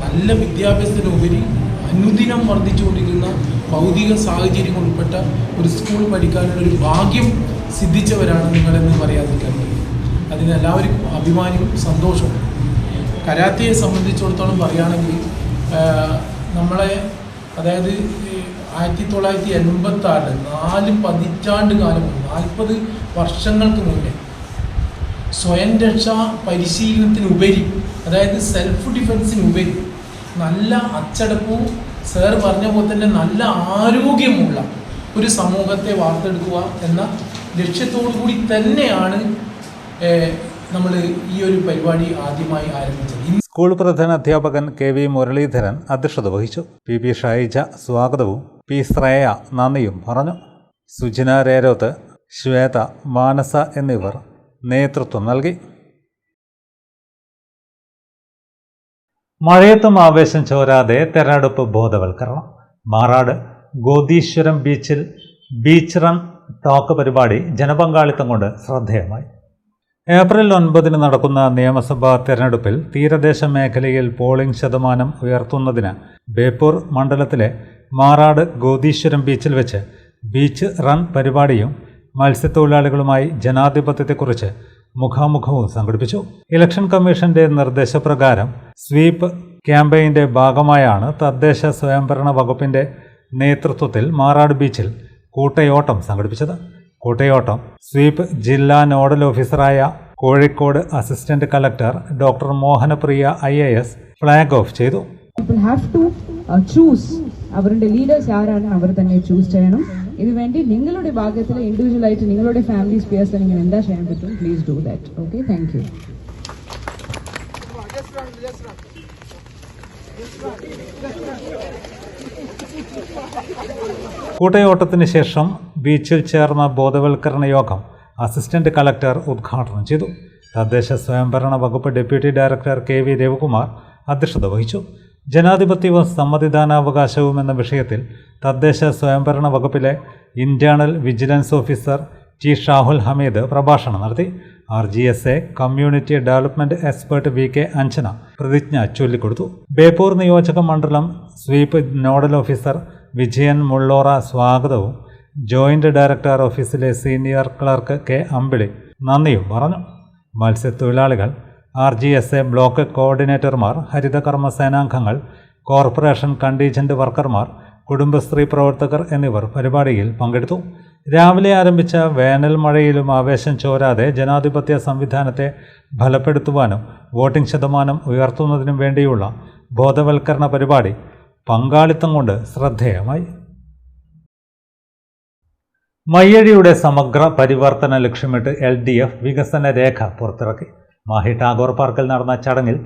നല്ല വിദ്യാഭ്യാസത്തിനുപരി അനുദിനം വർദ്ധിച്ചുകൊണ്ടിരിക്കുന്ന ഭൗതിക സാഹചര്യം ഉൾപ്പെട്ട ഒരു സ്കൂൾ പഠിക്കാനുള്ള ഒരു ഭാഗ്യം സിദ്ധിച്ചവരാണ് നിങ്ങളെന്ന് പറയാതിരിക്കാൻ കഴിയും. അതിന് എല്ലാവർക്കും അഭിമാനവും സന്തോഷവും. കരാത്തയെ സംബന്ധിച്ചിടത്തോളം പറയുകയാണെങ്കിൽ നമ്മളെ, അതായത് 1986 4 പതിറ്റാണ്ട് കാലം മുമ്പ്, 40 വർഷങ്ങൾക്ക് മുന്നേ സ്വയം രക്ഷാ പരിശീലനത്തിനുപരി, അതായത് സെൽഫ് ഡിഫൻസിനുപരി നല്ല അച്ചടക്കവും സാർ പറഞ്ഞ പോലെ തന്നെ നല്ല ആരോഗ്യമുള്ള ഒരു സമൂഹത്തെ വാർത്തെടുക്കുക എന്ന ലക്ഷ്യത്തോടു കൂടി തന്നെയാണ് നമ്മൾ ഈ ഒരു പരിപാടി ആദ്യമായി ആരംഭിച്ചത്. സ്കൂൾ പ്രധാന അധ്യാപകൻ KV മുരളീധരൻ അധ്യക്ഷത വഹിച്ചു. PP ഷൈജ സ്വാഗതവും P ശ്രേയ നന്ദിയും പറഞ്ഞു. സുജിന രേരോത്ത്, ശ്വേത, മാനസ എന്നിവർ നേതൃത്വം നൽകി. മഴയത്തും ആവേശം ചോരാതെ തെരഞ്ഞെടുപ്പ് ബോധവൽക്കരണം. മാറാട് ഗോദീശ്വരം ബീച്ചിൽ ബീച്ച് റൺ ടോക്ക് പരിപാടി ജനപങ്കാളിത്തം കൊണ്ട് ശ്രദ്ധേയമായി. ഏപ്രിൽ 9 നടക്കുന്ന നിയമസഭാ തെരഞ്ഞെടുപ്പിൽ തീരദേശ മേഖലയിൽ പോളിംഗ് ശതമാനം ഉയർത്തുന്നതിന് ബേപ്പൂർ മണ്ഡലത്തിലെ മാറാട് ഗോദീശ്വരം ബീച്ചിൽ വെച്ച് ബീച്ച് റൺ പരിപാടിയും മത്സ്യത്തൊഴിലാളികളുമായി ജനാധിപത്യത്തെക്കുറിച്ച് മുഖാമുഖവും സംഘടിപ്പിച്ചു. ഇലക്ഷൻ കമ്മീഷന്റെ നിർദ്ദേശപ്രകാരം സ്വീപ്പ് ക്യാമ്പയിന്റെ ഭാഗമായാണ് തദ്ദേശ സ്വയംഭരണ വകുപ്പിന്റെ നേതൃത്വത്തിൽ മാറാട് ബീച്ചിൽ കൂട്ടയോട്ടം സംഘടിപ്പിച്ചത്. കൂട്ടയോട്ടം സ്വീപ്പ് ജില്ലാ നോഡൽ ഓഫീസറായ Kozhikode assistant collector doctor Mohanapriya IAS flag off ചെയ്തു. അവരുടെ ലീഡേഴ്സ് ആരാണ് അവർ തന്നെ ചൂസ് ചെയ്യണം. ഇതിനുവേണ്ടി നിങ്ങളുടെ ഭാഗത്തിൽ ഇൻഡിവിജ്വലായിട്ട് നിങ്ങളുടെ ഫാമിലി സ്പേഴ്സിൽ നിങ്ങൾ എന്താ ചെയ്യാൻ പറ്റും, please do that. Okay, thank you. കൂട്ടയോട്ടത്തിന് ശേഷം ബീച്ചിൽ ചേർന്ന ബോധവൽക്കരണ യോഗം അസിസ്റ്റന്റ് കളക്ടർ ഉദ്ഘാടനം ചെയ്തു. തദ്ദേശ സ്വയംഭരണ വകുപ്പ് ഡെപ്യൂട്ടി ഡയറക്ടർ KV രവികുമാർ അധ്യക്ഷത വഹിച്ചു. ജനാധിപത്യവും സമ്മതിദാനാവകാശവും എന്ന വിഷയത്തിൽ തദ്ദേശ സ്വയംഭരണ വകുപ്പിലെ internal vigilance officer T Shahul Hameed പ്രഭാഷണം നടത്തി. RGSA community development expert VK Anjana പ്രതിജ്ഞ ചൊല്ലിക്കൊടുത്തു. ബേപ്പൂർ നിയോജക മണ്ഡലം sweep nodal officer Vijayan Mullora സ്വാഗതവും ജോയിന്റ് ഡയറക്ടർ ഓഫീസിലെ സീനിയർ ക്ലർക്ക് K അമ്പിളി നന്ദിയും പറഞ്ഞു. മത്സ്യത്തൊഴിലാളികൾ, RGSA ബ്ലോക്ക് കോർഡിനേറ്റർമാർ, ഹരിതകർമ്മ സേനാംഗങ്ങൾ, കോർപ്പറേഷൻ കണ്ടീജന്റ് വർക്കർമാർ, കുടുംബശ്രീ പ്രവർത്തകർ എന്നിവർ പരിപാടിയിൽ പങ്കെടുത്തു. രാവിലെ ആരംഭിച്ച വേനൽ മഴയിലും ആവേശം ചോരാതെ ജനാധിപത്യ സംവിധാനത്തെ ഫലപ്പെടുത്തുവാനും വോട്ടിംഗ് ശതമാനം ഉയർത്തുന്നതിനും വേണ്ടിയുള്ള ബോധവൽക്കരണ പരിപാടി പങ്കാളിത്തം കൊണ്ട് ശ്രദ്ധേയമായി. മയ്യഴിയുടെ സമഗ്ര പരിവർത്തന ലക്ഷ്യമിട്ട് LDF വികസന രേഖ പുറത്തിറക്കി. മാഹി ടാഗോർ പാർക്കിൽ നടന്ന ചടങ്ങിൽ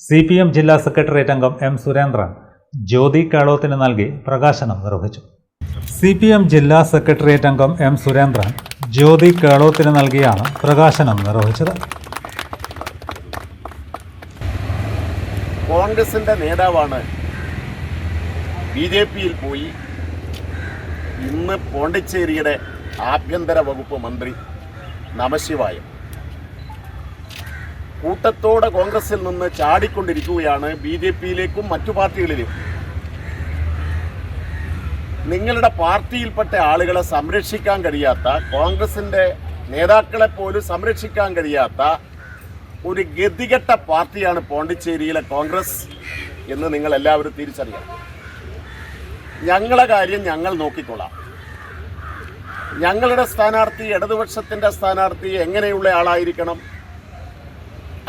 CPM ജില്ലാ സെക്രട്ടേറിയറ്റ് അംഗം M സുരേന്ദ്രൻ ജ്യോതി കേളോത്തിന് നൽകി പ്രകാശനം നിർവഹിച്ചു. CPM ജില്ലാ സെക്രട്ടേറിയറ്റ് അംഗം M. സുരേന്ദ്രൻ ജ്യോതി കേളോത്തിന് നൽകിയാണ് പ്രകാശനം നിർവഹിച്ചത്. കോൺഗ്രസിൻ്റെ നേതാവാണ് BJPയിൽ പോയി ഇന്ന് പോണ്ടിച്ചേരിയുടെ ആഭ്യന്തര വകുപ്പ് മന്ത്രി നമശിവായം. കൂട്ടത്തോടെ കോൺഗ്രസിൽ നിന്ന് ചാടിക്കൊണ്ടിരിക്കുകയാണ് BJPയിലേക്കും മറ്റു പാർട്ടികളിലേക്കും. നിങ്ങളുടെ പാർട്ടിയിൽപ്പെട്ട ആളുകളെ സംരക്ഷിക്കാൻ കഴിയാത്ത, കോൺഗ്രസിൻ്റെ നേതാക്കളെ പോലും സംരക്ഷിക്കാൻ കഴിയാത്ത ഒരു ഗതികെട്ട പാർട്ടിയാണ് പോണ്ടിച്ചേരിയിലെ കോൺഗ്രസ് എന്ന് നിങ്ങൾ എല്ലാവരും തിരിച്ചറിയണം. ഞങ്ങളെ കാര്യം ഞങ്ങൾ നോക്കിക്കൊള്ളാം. ഞങ്ങളുടെ സ്ഥാനാർത്ഥി, ഇടതുപക്ഷത്തിൻ്റെ സ്ഥാനാർത്ഥി എങ്ങനെയുള്ള ആളായിരിക്കണം,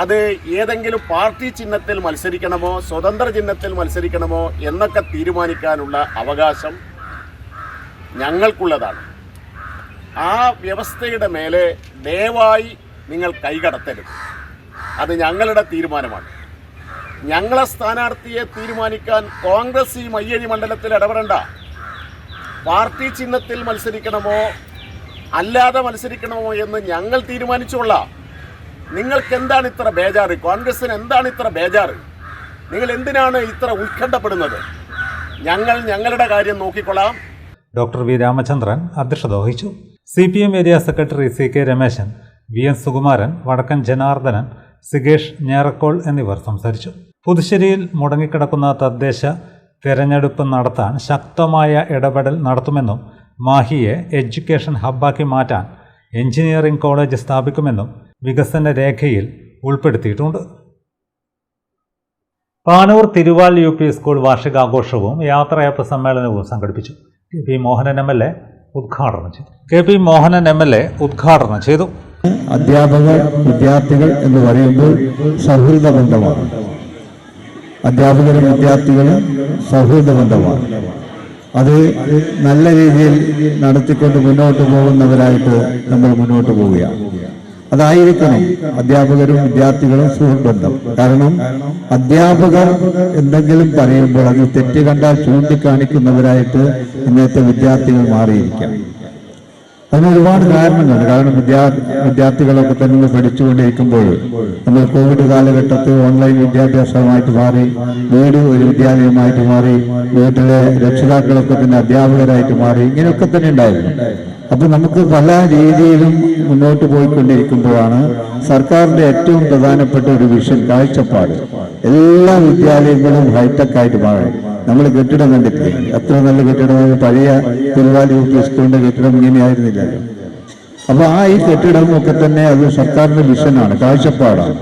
അത് ഏതെങ്കിലും പാർട്ടി ചിഹ്നത്തിൽ മത്സരിക്കണമോ സ്വതന്ത്ര ചിഹ്നത്തിൽ മത്സരിക്കണമോ എന്നൊക്കെ തീരുമാനിക്കാനുള്ള അവകാശം ഞങ്ങൾക്കുള്ളതാണ്. ആ വ്യവസ്ഥയുടെ മേലെ ദയവായി നിങ്ങൾ കൈകടത്തരുത്. അത് ഞങ്ങളുടെ തീരുമാനമാണ്. ഞങ്ങളെ സ്ഥാനാർത്ഥിയെ തീരുമാനിക്കാൻ കോൺഗ്രസ് ഈ മയ്യഴി മണ്ഡലത്തിൽ ഇടപെടേണ്ട. പാർട്ടി ചിഹ്നത്തിൽ മത്സരിക്കണമോ അല്ലാതെ മത്സരിക്കണമോ എന്ന് ഞങ്ങൾ തീരുമാനിച്ചുകൊള്ളാം. നിങ്ങൾക്ക് എന്താണ് ഇത്ര ബേജാറ്? കോൺഗ്രസിന് എന്താണ് ഇത്ര ബേജാറ്? നിങ്ങൾ എന്തിനാണ് ഇത്ര ഉത്കണ്ഠപ്പെടുന്നത്? ഞങ്ങളുടെ കാര്യം നോക്കിക്കൊള്ളാം. Doctor V. രാമചന്ദ്രൻ അധ്യക്ഷത വഹിച്ചു. CPM area secretary CK Rameshan, VN Sukumaran, Vadakkan Janardhanan, സിഗേഷ് ഞേറക്കോൾ എന്നിവർ സംസാരിച്ചു. പുതുശ്ശേരിയിൽ മുടങ്ങിക്കിടക്കുന്ന തദ്ദേശ തെരഞ്ഞെടുപ്പ് നടത്താൻ ശക്തമായ ഇടപെടൽ നടത്തുമെന്നും മാഹിയെ എഡ്യൂക്കേഷൻ ഹബ്ബാക്കി മാറ്റാൻ എഞ്ചിനീയറിംഗ് കോളേജ് സ്ഥാപിക്കുമെന്നും വികസന രേഖയിൽ ഉൾപ്പെടുത്തിയിട്ടുണ്ട്. പാനൂർ തിരുവാൽ UP സ്കൂൾ വാർഷികാഘോഷവും യാത്രയപ്പ് സമ്മേളനവും സംഘടിപ്പിച്ചു. KP മോഹനൻ MLA ഉദ്ഘാടനം ചെയ്തു. അധ്യാപകർ വിദ്യാർത്ഥികൾ എന്ന് പറയുമ്പോൾ സൗഹൃദ ബന്ധമാണ്. അധ്യാപകരും വിദ്യാർത്ഥികളും സൗഹൃദ ബന്ധമാണ്. അത് നല്ല രീതിയിൽ നടത്തിക്കൊണ്ട് മുന്നോട്ട് പോകുന്നവരായിട്ട് നമ്മൾ മുന്നോട്ട് പോവുകയാണ്. അതായിരിക്കണം അധ്യാപകരും വിദ്യാർത്ഥികളും സുഹൃബന്ധം. കാരണം അധ്യാപകർ എന്തെങ്കിലും പറയുമ്പോൾ അത് തെറ്റ് കണ്ടാൽ ചൂണ്ടിക്കാണിക്കുന്നവരായിട്ട് ഇന്നത്തെ വിദ്യാർത്ഥികൾ മാറിയിരിക്കാം. അതിന് ഒരുപാട് കാരണങ്ങളുണ്ട്. കാരണം വിദ്യാർത്ഥികളൊക്കെ തന്നെ പഠിച്ചുകൊണ്ടിരിക്കുമ്പോൾ നമ്മൾ കോവിഡ് കാലഘട്ടത്തിൽ ഓൺലൈൻ വിദ്യാഭ്യാസമായിട്ട് മാറി, വീട് ഒരു വിദ്യാലയമായിട്ട് മാറി, വീട്ടിലെ രക്ഷിതാക്കളൊക്കെ തന്നെ അധ്യാപകരായിട്ട് മാറി, ഇങ്ങനെയൊക്കെ തന്നെ ഉണ്ടായിരുന്നു. അപ്പൊ നമുക്ക് പല രീതിയിലും മുന്നോട്ട് പോയിക്കൊണ്ടിരിക്കുമ്പോഴാണ് സർക്കാരിന്റെ ഏറ്റവും പ്രധാനപ്പെട്ട ഒരു വിഷൻ, കാഴ്ചപ്പാട് എല്ലാ വിദ്യാലയങ്ങളും ഹൈടെക് ആയിട്ട് മാറി. നമ്മൾ കെട്ടിടം കണ്ടിട്ടില്ലേ? എത്ര നല്ല കെട്ടിടമാണ്. പഴയ തിരുവാൽ UP സ്കൂളിന്റെ കെട്ടിടം ഇങ്ങനെയായിരുന്നില്ലല്ലോ. അപ്പൊ ഈ കെട്ടിടം ഒക്കെ തന്നെ അത് സർക്കാരിന്റെ വിഷനാണ്, കാഴ്ചപ്പാടാണ്.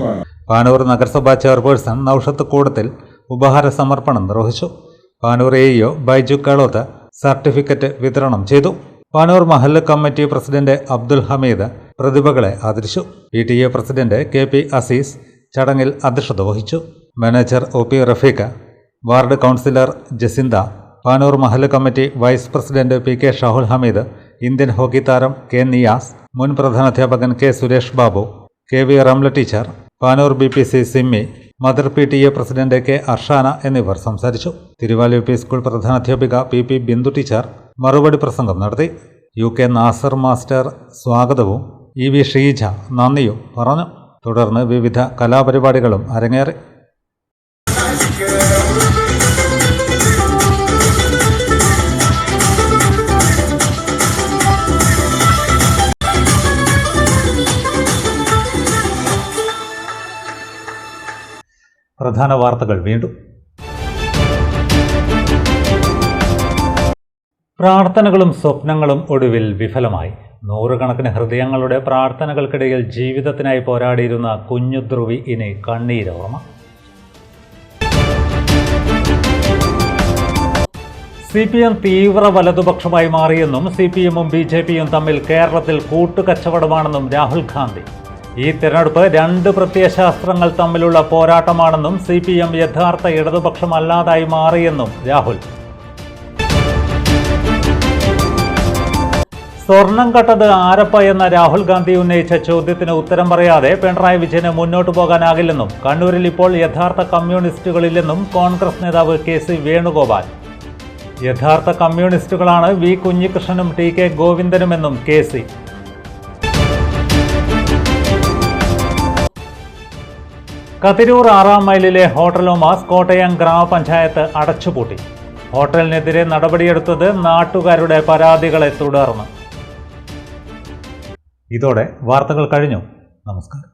പാനൂർ നഗരസഭാ ചെയർപേഴ്സൺ നൌഷത്ത് കൂടത്തിൽ ഉപഹാര സമർപ്പണം നിർവഹിച്ചു. പാനൂർ AEO ബൈജു കേളോത്ത് സർട്ടിഫിക്കറ്റ് വിതരണം ചെയ്തു. പാനൂർ മഹല്ല് കമ്മിറ്റി പ്രസിഡന്റ് അബ്ദുൽ ഹമീദ് പ്രതിഭകളെ ആദരിച്ചു. PTA പ്രസിഡന്റ് KP അസീസ് ചടങ്ങിൽ അധ്യക്ഷത വഹിച്ചു. Manager OP Rafeeq, ward councillor Jacintha, Panoor മഹല്ല് committee vice president PK Shahul Hameed, Indian hockey താരം K. നിയാസ്, മുൻ പ്രധാനാധ്യാപകൻ K. Suresh Babu, KV Ramla teacher, Panoor BPC Simmi, mother PTA president K. Arshana എന്നിവർ സംസാരിച്ചു. തിരുവാൽ UP സ്കൂൾ പ്രധാനാധ്യാപിക PP ബിന്ദു ടീച്ചർ മറുപടി പ്രസംഗം നടത്തി. UK നാസർ മാസ്റ്റർ സ്വാഗതവും EV ഷീജ നന്ദിയും പറഞ്ഞു. തുടർന്ന് വിവിധ കലാപരിപാടികളും അരങ്ങേറി. പ്രധാന വാർത്തകൾ വീണ്ടും. പ്രാർത്ഥനകളും സ്വപ്നങ്ങളും ഒടുവിൽ വിഫലമായി. നൂറുകണക്കിന് ഹൃദയങ്ങളുടെ പ്രാർത്ഥനകൾക്കിടയിൽ ജീവിതത്തിനായി പോരാടിയിരുന്ന കുഞ്ഞു ധ്രുവി ഇനി കണ്ണീരോർമ്മ. CPM തീവ്ര വലതുപക്ഷമായി മാറിയെന്നും CPM-ഉം BJP-യും തമ്മിൽ കേരളത്തിൽ കൂട്ടുകച്ചവടമാണെന്നും രാഹുൽ ഗാന്ധി. ഈ തെരഞ്ഞെടുപ്പ് രണ്ട് പ്രത്യയശാസ്ത്രങ്ങൾ തമ്മിലുള്ള പോരാട്ടമാണെന്നും CPM യഥാർത്ഥ ഇടതുപക്ഷമല്ലാതായി മാറിയെന്നും രാഹുൽ. സ്വർണം കട്ടത് ആരപ്പ എന്ന രാഹുൽ ഗാന്ധി ഉന്നയിച്ച ചോദ്യത്തിന് ഉത്തരം പറയാതെ പിണറായി വിജയന് മുന്നോട്ടു പോകാനാകില്ലെന്നും കണ്ണൂരിൽ ഇപ്പോൾ യഥാർത്ഥ കമ്മ്യൂണിസ്റ്റുകളില്ലെന്നും കോൺഗ്രസ് നേതാവ് KC വേണുഗോപാൽ. യഥാർത്ഥ കമ്മ്യൂണിസ്റ്റുകളാണ് വി കുഞ്ഞികൃഷ്ണനും ടി കെ ഗോവിന്ദനുമെന്നും KC. കതിരൂർ 6-ാം മൈലിലെ ഹോട്ടൽ ഒമാസ് കോട്ടയം ഗ്രാമപഞ്ചായത്ത് അടച്ചുപൂട്ടി. ഹോട്ടലിനെതിരെ നടപടിയെടുത്തത് നാട്ടുകാരുടെ പരാതികളെ തുടർന്ന്. ഇതോടെ വാർത്തകൾ കഴിഞ്ഞു. നമസ്കാരം.